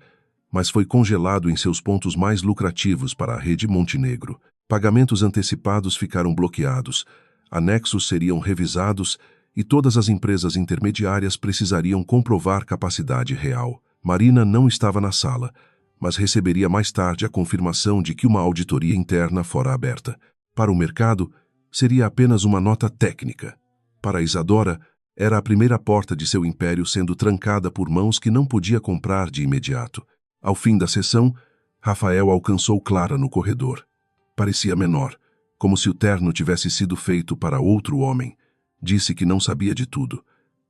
mas foi congelado em seus pontos mais lucrativos para a rede Montenegro. Pagamentos antecipados ficaram bloqueados, anexos seriam revisados e todas as empresas intermediárias precisariam comprovar capacidade real. Marina não estava na sala, mas receberia mais tarde a confirmação de que uma auditoria interna fora aberta. Para o mercado, seria apenas uma nota técnica. Para Isadora, era a primeira porta de seu império sendo trancada por mãos que não podia comprar de imediato. Ao fim da sessão, Rafael alcançou Clara no corredor. Parecia menor, como se o terno tivesse sido feito para outro homem. Disse que não sabia de tudo.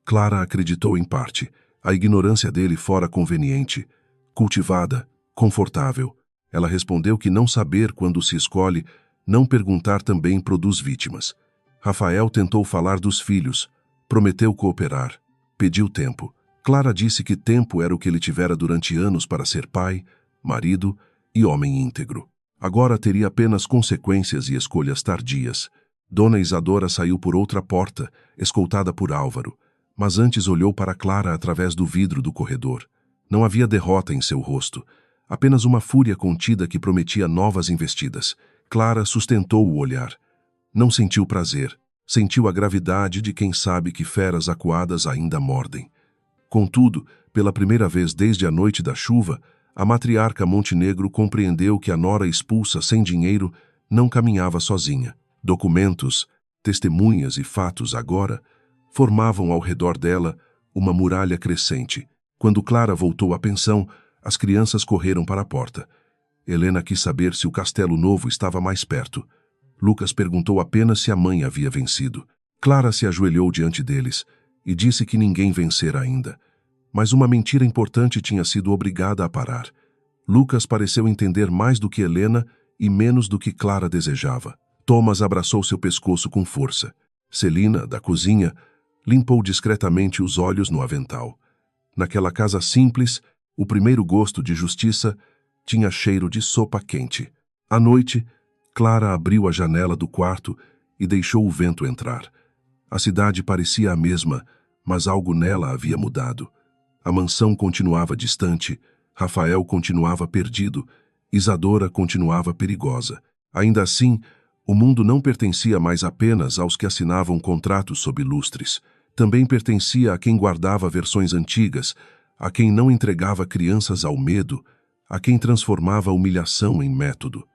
Clara acreditou em parte. A ignorância dele fora conveniente, cultivada, confortável. Ela respondeu que não saber quando se escolhe, não perguntar também produz vítimas. Rafael tentou falar dos filhos, prometeu cooperar, pediu tempo. Clara disse que tempo era o que ele tivera durante anos para ser pai, marido e homem íntegro. Agora teria apenas consequências e escolhas tardias. Dona Isadora saiu por outra porta, escoltada por Álvaro, mas antes olhou para Clara através do vidro do corredor. Não havia derrota em seu rosto, apenas uma fúria contida que prometia novas investidas. Clara sustentou o olhar. Não sentiu prazer, sentiu a gravidade de quem sabe que feras acuadas ainda mordem. Contudo, pela primeira vez desde a noite da chuva, a matriarca Montenegro compreendeu que a nora expulsa sem dinheiro não caminhava sozinha. Documentos, testemunhas e fatos agora formavam ao redor dela uma muralha crescente. Quando Clara voltou à pensão, as crianças correram para a porta. Helena quis saber se o Castelo Novo estava mais perto. Lucas perguntou apenas se a mãe havia vencido. Clara se ajoelhou diante deles e disse que ninguém vencera ainda. Mas uma mentira importante tinha sido obrigada a parar. Lucas pareceu entender mais do que Helena e menos do que Clara desejava. Thomas abraçou seu pescoço com força. Celina, da cozinha, limpou discretamente os olhos no avental. Naquela casa simples, o primeiro gosto de justiça tinha cheiro de sopa quente. À noite, Clara abriu a janela do quarto e deixou o vento entrar. A cidade parecia a mesma, mas algo nela havia mudado. A mansão continuava distante, Rafael continuava perdido, Isadora continuava perigosa. Ainda assim, o mundo não pertencia mais apenas aos que assinavam contratos sob lustres. Também pertencia a quem guardava versões antigas, a quem não entregava crianças ao medo, a quem transformava a humilhação em método.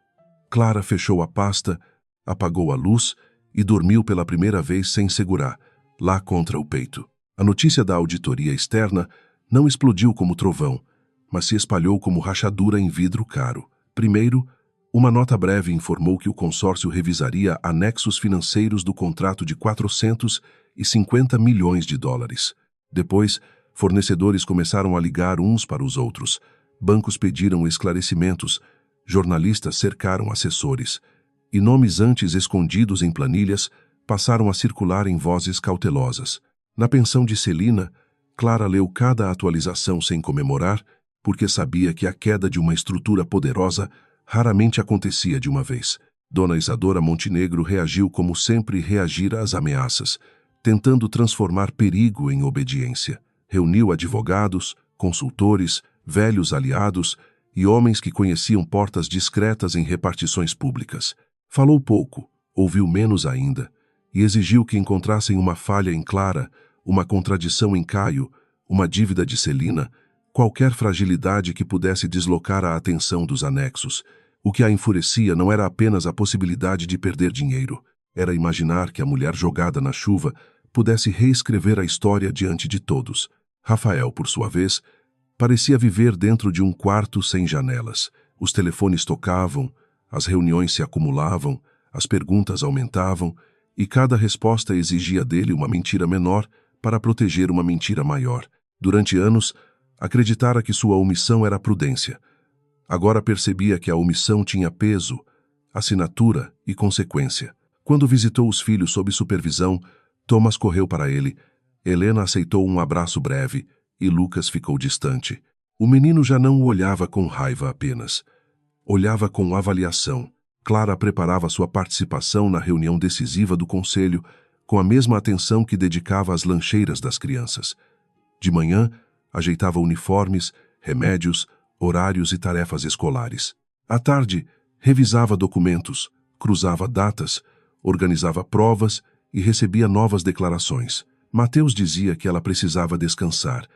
Clara fechou a pasta, apagou a luz e dormiu pela primeira vez sem segurar, lá contra o peito. A notícia da auditoria externa não explodiu como trovão, mas se espalhou como rachadura em vidro caro. Primeiro, uma nota breve informou que o consórcio revisaria anexos financeiros do contrato de 450 milhões de dólares. Depois, fornecedores começaram a ligar uns para os outros. Bancos pediram esclarecimentos, jornalistas cercaram assessores, e nomes antes escondidos em planilhas passaram a circular em vozes cautelosas. Na pensão de Celina, Clara leu cada atualização sem comemorar, porque sabia que a queda de uma estrutura poderosa raramente acontecia de uma vez. Dona Isadora Montenegro reagiu como sempre reagira às ameaças, tentando transformar perigo em obediência. Reuniu advogados, consultores, velhos aliados e homens que conheciam portas discretas em repartições públicas. Falou pouco, ouviu menos ainda, e exigiu que encontrassem uma falha em Clara, uma contradição em Caio, uma dívida de Celina, qualquer fragilidade que pudesse deslocar a atenção dos anexos. O que a enfurecia não era apenas a possibilidade de perder dinheiro, era imaginar que a mulher jogada na chuva pudesse reescrever a história diante de todos. Rafael, por sua vez, parecia viver dentro de um quarto sem janelas. Os telefones tocavam, as reuniões se acumulavam, as perguntas aumentavam, e cada resposta exigia dele uma mentira menor para proteger uma mentira maior. Durante anos, acreditara que sua omissão era prudência. Agora percebia que a omissão tinha peso, assinatura e consequência. Quando visitou os filhos sob supervisão, Thomas correu para ele. Helena aceitou um abraço breve e Lucas ficou distante. O menino já não o olhava com raiva apenas. Olhava com avaliação. Clara preparava sua participação na reunião decisiva do conselho com a mesma atenção que dedicava às lancheiras das crianças. De manhã, ajeitava uniformes, remédios, horários e tarefas escolares. À tarde, revisava documentos, cruzava datas, organizava provas e recebia novas declarações. Mateus dizia que ela precisava descansar,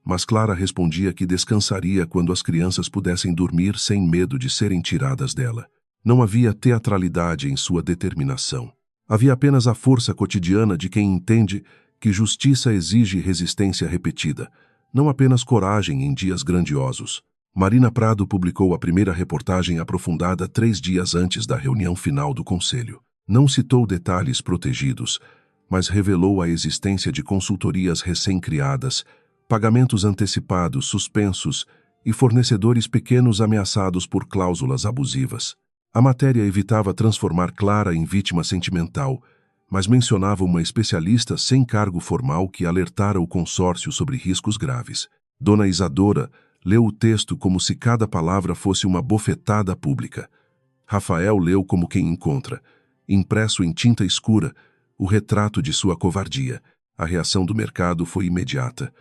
mas Clara respondia que descansaria quando as crianças pudessem dormir sem medo de serem tiradas dela. Não havia teatralidade em sua determinação. Havia apenas a força cotidiana de quem entende que justiça exige resistência repetida, não apenas coragem em dias grandiosos. Marina Prado publicou a primeira reportagem aprofundada 3 dias antes da reunião final do Conselho. Não citou detalhes protegidos, mas revelou a existência de consultorias recém-criadas, pagamentos antecipados suspensos e fornecedores pequenos ameaçados por cláusulas abusivas. A matéria evitava transformar Clara em vítima sentimental, mas mencionava uma especialista sem cargo formal que alertara o consórcio sobre riscos graves. Dona Isadora leu o texto como se cada palavra fosse uma bofetada pública. Rafael leu como quem encontra, impresso em tinta escura, o retrato de sua covardia. A reação do mercado foi imediata.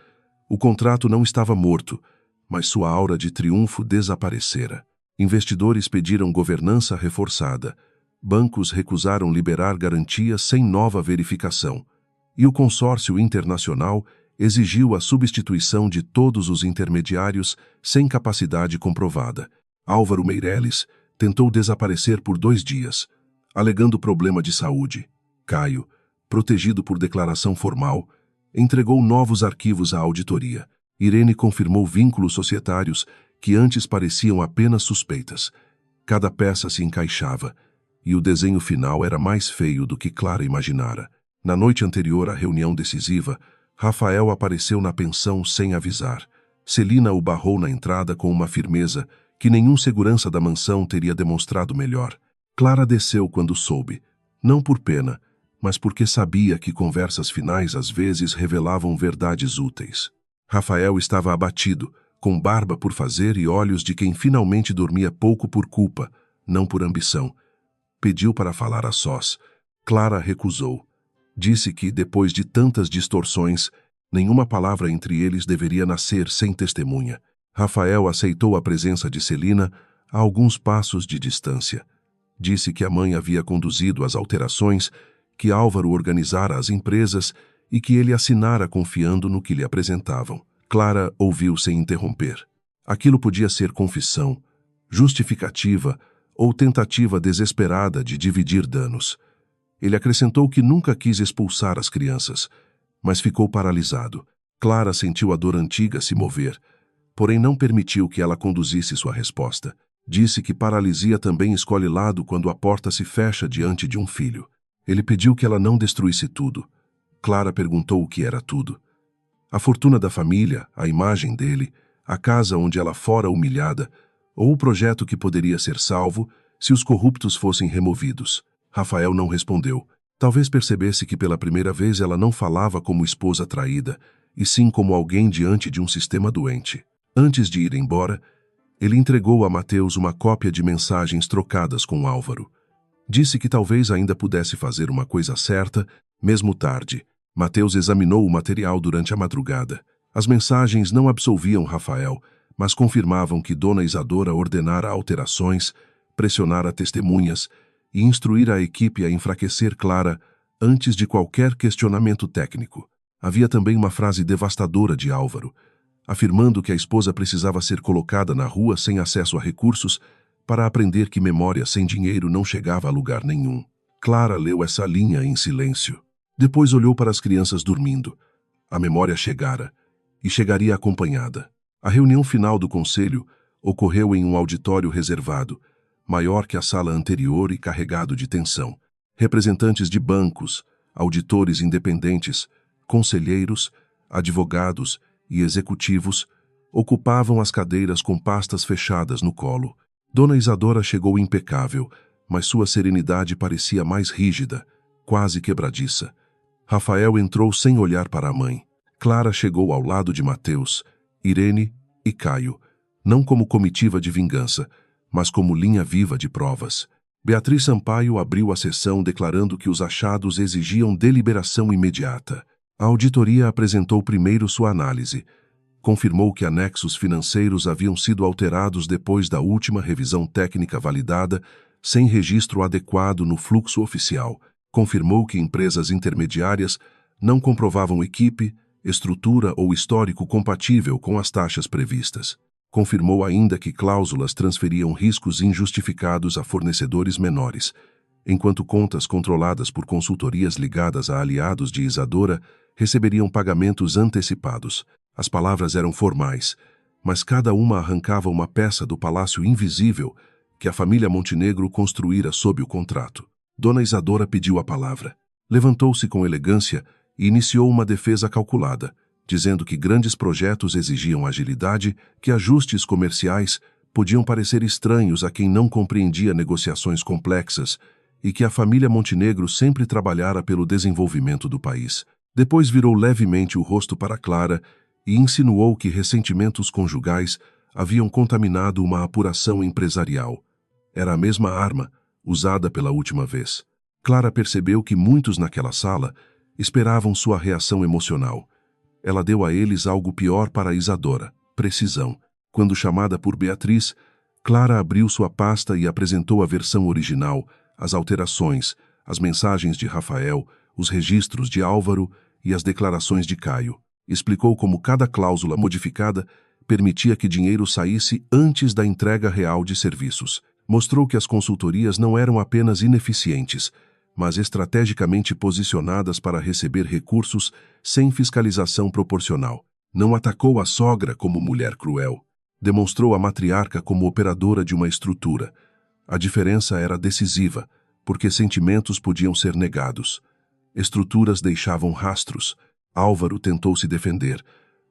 O contrato não estava morto, mas sua aura de triunfo desaparecera. Investidores pediram governança reforçada. Bancos recusaram liberar garantias sem nova verificação. E o consórcio internacional exigiu a substituição de todos os intermediários sem capacidade comprovada. Álvaro Meirelles tentou desaparecer por 2 dias, alegando problema de saúde. Caio, protegido por declaração formal, entregou novos arquivos à auditoria. Irene confirmou vínculos societários que antes pareciam apenas suspeitas. Cada peça se encaixava, e o desenho final era mais feio do que Clara imaginara. Na noite anterior à reunião decisiva, Rafael apareceu na pensão sem avisar. Celina o barrou na entrada com uma firmeza que nenhum segurança da mansão teria demonstrado melhor. Clara desceu quando soube, não por pena, mas porque sabia que conversas finais às vezes revelavam verdades úteis. Rafael estava abatido, com barba por fazer e olhos de quem finalmente dormia pouco por culpa, não por ambição. Pediu para falar a sós. Clara recusou. Disse que, depois de tantas distorções, nenhuma palavra entre eles deveria nascer sem testemunha. Rafael aceitou a presença de Celina a alguns passos de distância. Disse que a mãe havia conduzido as alterações, que Álvaro organizara as empresas e que ele assinara confiando no que lhe apresentavam. Clara ouviu sem interromper. Aquilo podia ser confissão, justificativa ou tentativa desesperada de dividir danos. Ele acrescentou que nunca quis expulsar as crianças, mas ficou paralisado. Clara sentiu a dor antiga se mover, porém não permitiu que ela conduzisse sua resposta. Disse que paralisia também escolhe lado quando a porta se fecha diante de um filho. Ele pediu que ela não destruísse tudo. Clara perguntou o que era tudo. A fortuna da família, a imagem dele, a casa onde ela fora humilhada, ou o projeto que poderia ser salvo se os corruptos fossem removidos. Rafael não respondeu. Talvez percebesse que pela primeira vez ela não falava como esposa traída, e sim como alguém diante de um sistema doente. Antes de ir embora, ele entregou a Mateus uma cópia de mensagens trocadas com Álvaro. Disse que talvez ainda pudesse fazer uma coisa certa, mesmo tarde. Mateus examinou o material durante a madrugada. As mensagens não absolviam Rafael, mas confirmavam que Dona Isadora ordenara alterações, pressionara testemunhas e instruíra a equipe a enfraquecer Clara antes de qualquer questionamento técnico. Havia também uma frase devastadora de Álvaro, afirmando que a esposa precisava ser colocada na rua sem acesso a recursos para aprender que memória sem dinheiro não chegava a lugar nenhum. Clara leu essa linha em silêncio. Depois olhou para as crianças dormindo. A memória chegara, e chegaria acompanhada. A reunião final do conselho ocorreu em um auditório reservado, maior que a sala anterior e carregado de tensão. Representantes de bancos, auditores independentes, conselheiros, advogados e executivos ocupavam as cadeiras com pastas fechadas no colo. Dona Isadora chegou impecável, mas sua serenidade parecia mais rígida, quase quebradiça. Rafael entrou sem olhar para a mãe. Clara chegou ao lado de Mateus, Irene e Caio, não como comitiva de vingança, mas como linha viva de provas. Beatriz Sampaio abriu a sessão declarando que os achados exigiam deliberação imediata. A auditoria apresentou primeiro sua análise. Confirmou que anexos financeiros haviam sido alterados depois da última revisão técnica validada, sem registro adequado no fluxo oficial. Confirmou que empresas intermediárias não comprovavam equipe, estrutura ou histórico compatível com as taxas previstas. Confirmou ainda que cláusulas transferiam riscos injustificados a fornecedores menores, enquanto contas controladas por consultorias ligadas a aliados de Isadora receberiam pagamentos antecipados. As palavras eram formais, mas cada uma arrancava uma peça do palácio invisível que a família Montenegro construíra sob o contrato. Dona Isadora pediu a palavra. Levantou-se com elegância e iniciou uma defesa calculada, dizendo que grandes projetos exigiam agilidade, que ajustes comerciais podiam parecer estranhos a quem não compreendia negociações complexas e que a família Montenegro sempre trabalhara pelo desenvolvimento do país. Depois virou levemente o rosto para Clara e insinuou que ressentimentos conjugais haviam contaminado uma apuração empresarial. Era a mesma arma, usada pela última vez. Clara percebeu que muitos naquela sala esperavam sua reação emocional. Ela deu a eles algo pior para Isadora: precisão. Quando chamada por Beatriz, Clara abriu sua pasta e apresentou a versão original, as alterações, as mensagens de Rafael, os registros de Álvaro e as declarações de Caio. Explicou como cada cláusula modificada permitia que dinheiro saísse antes da entrega real de serviços. Mostrou que as consultorias não eram apenas ineficientes, mas estrategicamente posicionadas para receber recursos sem fiscalização proporcional. Não atacou a sogra como mulher cruel. Demonstrou a matriarca como operadora de uma estrutura. A diferença era decisiva, porque sentimentos podiam ser negados. Estruturas deixavam rastros. Álvaro tentou se defender,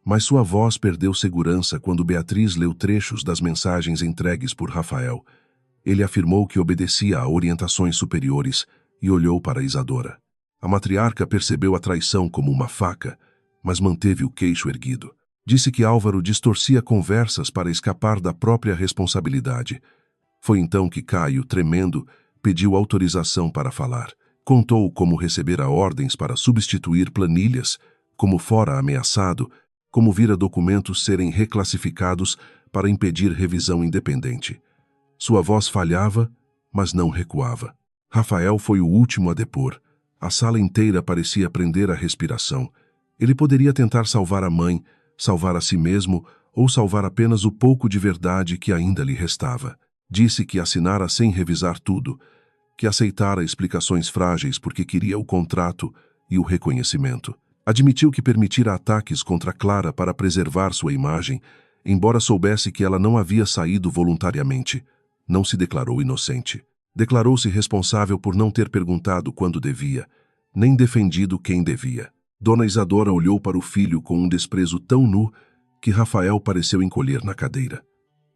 mas sua voz perdeu segurança quando Beatriz leu trechos das mensagens entregues por Rafael. Ele afirmou que obedecia a orientações superiores e olhou para Isadora. A matriarca percebeu a traição como uma faca, mas manteve o queixo erguido. Disse que Álvaro distorcia conversas para escapar da própria responsabilidade. Foi então que Caio, tremendo, pediu autorização para falar. Contou como recebera ordens para substituir planilhas, como fora ameaçado, como vira documentos serem reclassificados para impedir revisão independente. Sua voz falhava, mas não recuava. Rafael foi o último a depor. A sala inteira parecia prender a respiração. Ele poderia tentar salvar a mãe, salvar a si mesmo ou salvar apenas o pouco de verdade que ainda lhe restava. Disse que assinara sem revisar tudo, que aceitara explicações frágeis porque queria o contrato e o reconhecimento. Admitiu que permitira ataques contra Clara para preservar sua imagem, embora soubesse que ela não havia saído voluntariamente. Não se declarou inocente. Declarou-se responsável por não ter perguntado quando devia, nem defendido quem devia. Dona Isadora olhou para o filho com um desprezo tão nu que Rafael pareceu encolher na cadeira.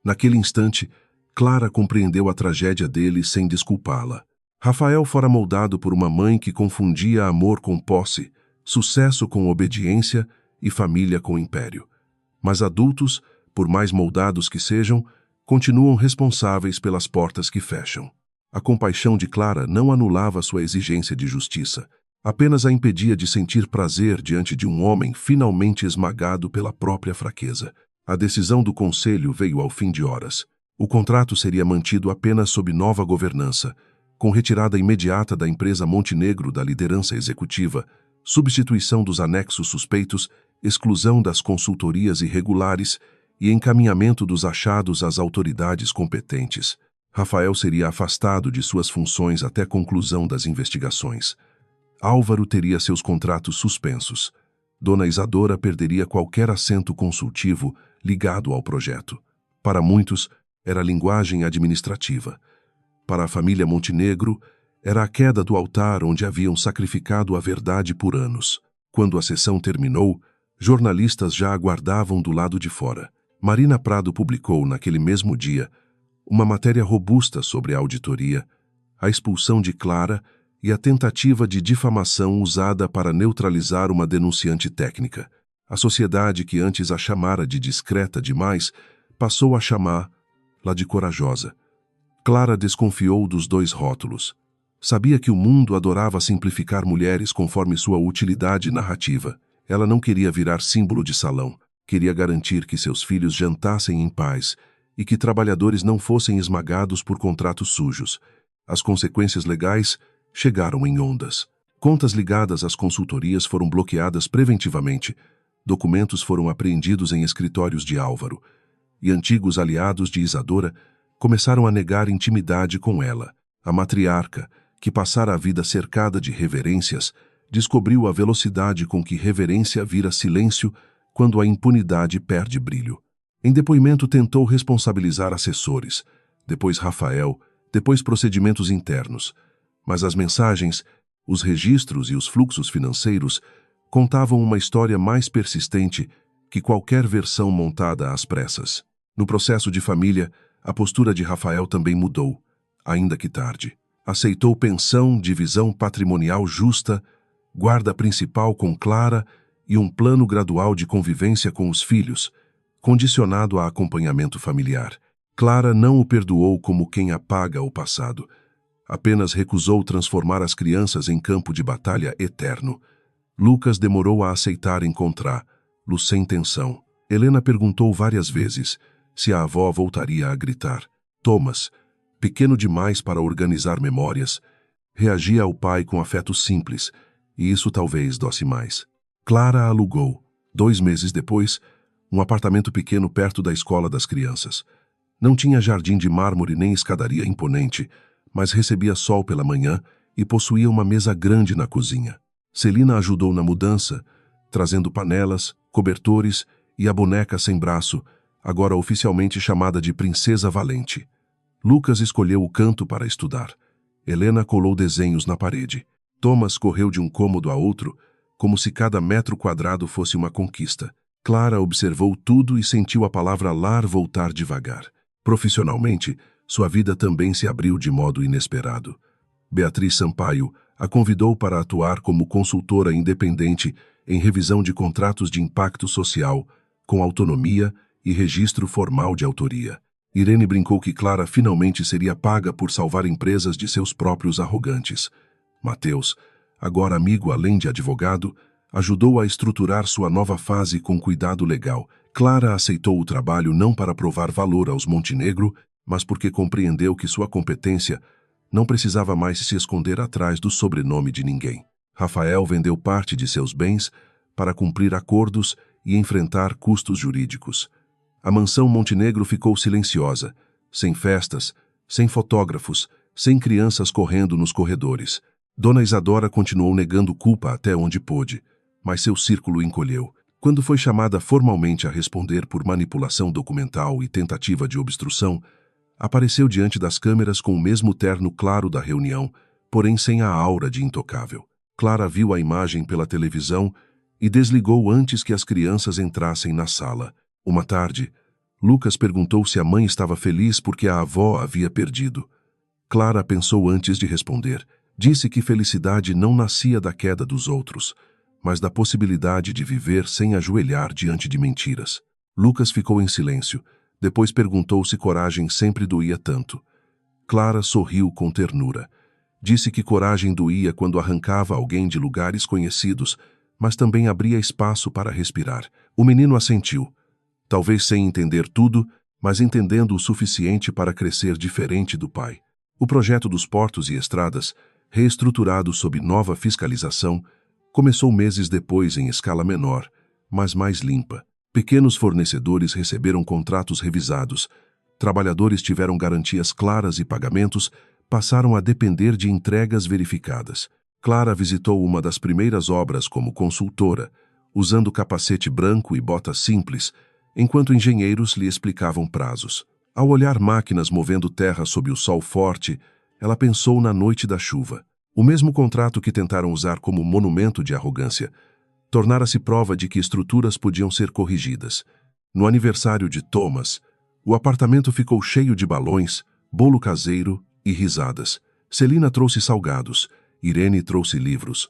Naquele instante, Clara compreendeu a tragédia dele sem desculpá-la. Rafael fora moldado por uma mãe que confundia amor com posse, sucesso com obediência e família com império. Mas adultos, por mais moldados que sejam, continuam responsáveis pelas portas que fecham. A compaixão de Clara não anulava sua exigência de justiça, apenas a impedia de sentir prazer diante de um homem finalmente esmagado pela própria fraqueza. A decisão do conselho veio ao fim de horas. O contrato seria mantido apenas sob nova governança, com retirada imediata da empresa Montenegro da liderança executiva, substituição dos anexos suspeitos, exclusão das consultorias irregulares e encaminhamento dos achados às autoridades competentes. Rafael seria afastado de suas funções até conclusão das investigações. Álvaro teria seus contratos suspensos. Dona Isadora perderia qualquer assento consultivo ligado ao projeto. Para muitos, era linguagem administrativa. Para a família Montenegro, era a queda do altar onde haviam sacrificado a verdade por anos. Quando a sessão terminou, jornalistas já aguardavam do lado de fora. Marina Prado publicou, naquele mesmo dia, uma matéria robusta sobre a auditoria, a expulsão de Clara e a tentativa de difamação usada para neutralizar uma denunciante técnica. A sociedade, que antes a chamara de discreta demais, passou a chamá-la de corajosa. Clara desconfiou dos dois rótulos. Sabia que o mundo adorava simplificar mulheres conforme sua utilidade narrativa. Ela não queria virar símbolo de salão. Queria garantir que seus filhos jantassem em paz e que trabalhadores não fossem esmagados por contratos sujos. As consequências legais chegaram em ondas. Contas ligadas às consultorias foram bloqueadas preventivamente. Documentos foram apreendidos em escritórios de Álvaro. E antigos aliados de Isadora começaram a negar intimidade com ela. A matriarca, que passara a vida cercada de reverências, descobriu a velocidade com que reverência vira silêncio quando a impunidade perde brilho. Em depoimento tentou responsabilizar assessores, depois Rafael, depois procedimentos internos. Mas as mensagens, os registros e os fluxos financeiros contavam uma história mais persistente que qualquer versão montada às pressas. No processo de família, a postura de Rafael também mudou, ainda que tarde. Aceitou pensão, divisão patrimonial justa, guarda principal com Clara e um plano gradual de convivência com os filhos, condicionado a acompanhamento familiar. Clara não o perdoou como quem apaga o passado. Apenas recusou transformar as crianças em campo de batalha eterno. Lucas demorou a aceitar encontrá-lo sem tensão. Helena perguntou várias vezes se a avó voltaria a gritar. Thomas, pequeno demais para organizar memórias, reagia ao pai com afeto simples, e isso talvez dosse mais. Clara alugou, 2 meses depois, um apartamento pequeno perto da escola das crianças. Não tinha jardim de mármore nem escadaria imponente, mas recebia sol pela manhã e possuía uma mesa grande na cozinha. Celina ajudou na mudança, trazendo panelas, cobertores e a boneca sem braço, agora oficialmente chamada de Princesa Valente. Lucas escolheu o canto para estudar. Helena colou desenhos na parede. Thomas correu de um cômodo a outro, como se cada metro quadrado fosse uma conquista. Clara observou tudo e sentiu a palavra lar voltar devagar. Profissionalmente, sua vida também se abriu de modo inesperado. Beatriz Sampaio a convidou para atuar como consultora independente em revisão de contratos de impacto social, com autonomia e registro formal de autoria. Irene brincou que Clara finalmente seria paga por salvar empresas de seus próprios arrogantes. Mateus, agora amigo além de advogado, ajudou a estruturar sua nova fase com cuidado legal. Clara aceitou o trabalho não para provar valor aos Montenegro, mas porque compreendeu que sua competência não precisava mais se esconder atrás do sobrenome de ninguém. Rafael vendeu parte de seus bens para cumprir acordos e enfrentar custos jurídicos. A mansão Montenegro ficou silenciosa, sem festas, sem fotógrafos, sem crianças correndo nos corredores. Dona Isadora continuou negando culpa até onde pôde, mas seu círculo encolheu. Quando foi chamada formalmente a responder por manipulação documental e tentativa de obstrução, apareceu diante das câmeras com o mesmo terno claro da reunião, porém sem a aura de intocável. Clara viu a imagem pela televisão e desligou antes que as crianças entrassem na sala. Uma tarde, Lucas perguntou se a mãe estava feliz porque a avó havia perdido. Clara pensou antes de responder. Disse que felicidade não nascia da queda dos outros, mas da possibilidade de viver sem ajoelhar diante de mentiras. Lucas ficou em silêncio. Depois perguntou se coragem sempre doía tanto. Clara sorriu com ternura. Disse que coragem doía quando arrancava alguém de lugares conhecidos, mas também abria espaço para respirar. O menino assentiu, talvez sem entender tudo, mas entendendo o suficiente para crescer diferente do pai. O projeto dos portos e estradas, reestruturado sob nova fiscalização, começou meses depois em escala menor, mas mais limpa. Pequenos fornecedores receberam contratos revisados, trabalhadores tiveram garantias claras e pagamentos passaram a depender de entregas verificadas. Clara visitou uma das primeiras obras como consultora, usando capacete branco e botas simples, enquanto engenheiros lhe explicavam prazos. Ao olhar máquinas movendo terra sob o sol forte, ela pensou na noite da chuva. O mesmo contrato que tentaram usar como monumento de arrogância tornara-se prova de que estruturas podiam ser corrigidas. No aniversário de Thomas, o apartamento ficou cheio de balões, bolo caseiro e risadas. Celina trouxe salgados, Irene trouxe livros.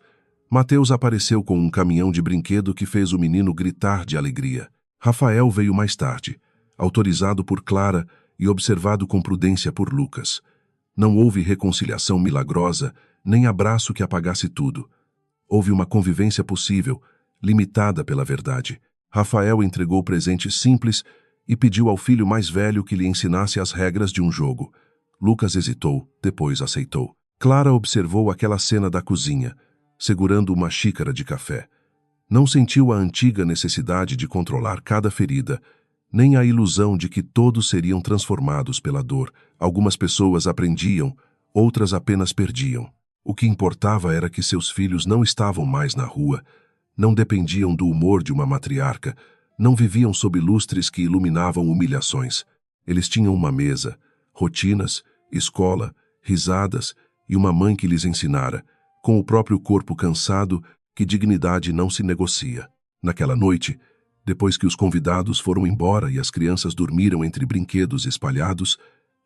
Mateus apareceu com um caminhão de brinquedo que fez o menino gritar de alegria. Rafael veio mais tarde, autorizado por Clara e observado com prudência por Lucas. Não houve reconciliação milagrosa, nem abraço que apagasse tudo. Houve uma convivência possível, limitada pela verdade. Rafael entregou presentes simples e pediu ao filho mais velho que lhe ensinasse as regras de um jogo. Lucas hesitou, depois aceitou. Clara observou aquela cena da cozinha, segurando uma xícara de café. Não sentiu a antiga necessidade de controlar cada ferida, nem a ilusão de que todos seriam transformados pela dor. Algumas pessoas aprendiam, outras apenas perdiam. O que importava era que seus filhos não estavam mais na rua, não dependiam do humor de uma matriarca, não viviam sob lustres que iluminavam humilhações. Eles tinham uma mesa, rotinas, escola, risadas e uma mãe que lhes ensinara, com o próprio corpo cansado, que dignidade não se negocia. Naquela noite, depois que os convidados foram embora e as crianças dormiram entre brinquedos espalhados,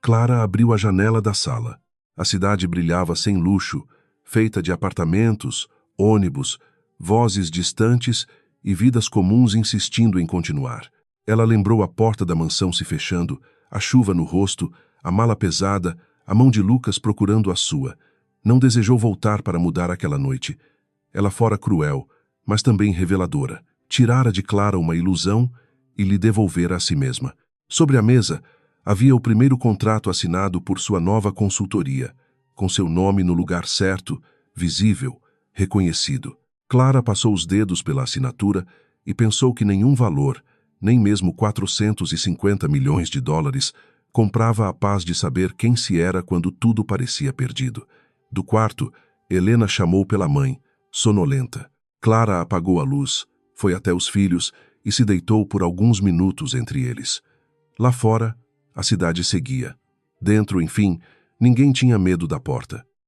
Clara abriu a janela da sala. A cidade brilhava sem luxo, feita de apartamentos, ônibus, vozes distantes e vidas comuns insistindo em continuar. Ela lembrou a porta da mansão se fechando, a chuva no rosto, a mala pesada, a mão de Lucas procurando a sua. Não desejou voltar para mudar aquela noite. Ela fora cruel, mas também reveladora. Tirara de Clara uma ilusão e lhe devolvera a si mesma. Sobre a mesa, havia o primeiro contrato assinado por sua nova consultoria, com seu nome no lugar certo, visível, reconhecido. Clara passou os dedos pela assinatura e pensou que nenhum valor, nem mesmo 450 milhões de dólares, comprava a paz de saber quem se era quando tudo parecia perdido. Do quarto, Helena chamou pela mãe, sonolenta. Clara apagou a luz, foi até os filhos e se deitou por alguns minutos entre eles. Lá fora, a cidade seguia. Dentro, enfim, ninguém tinha medo da porta.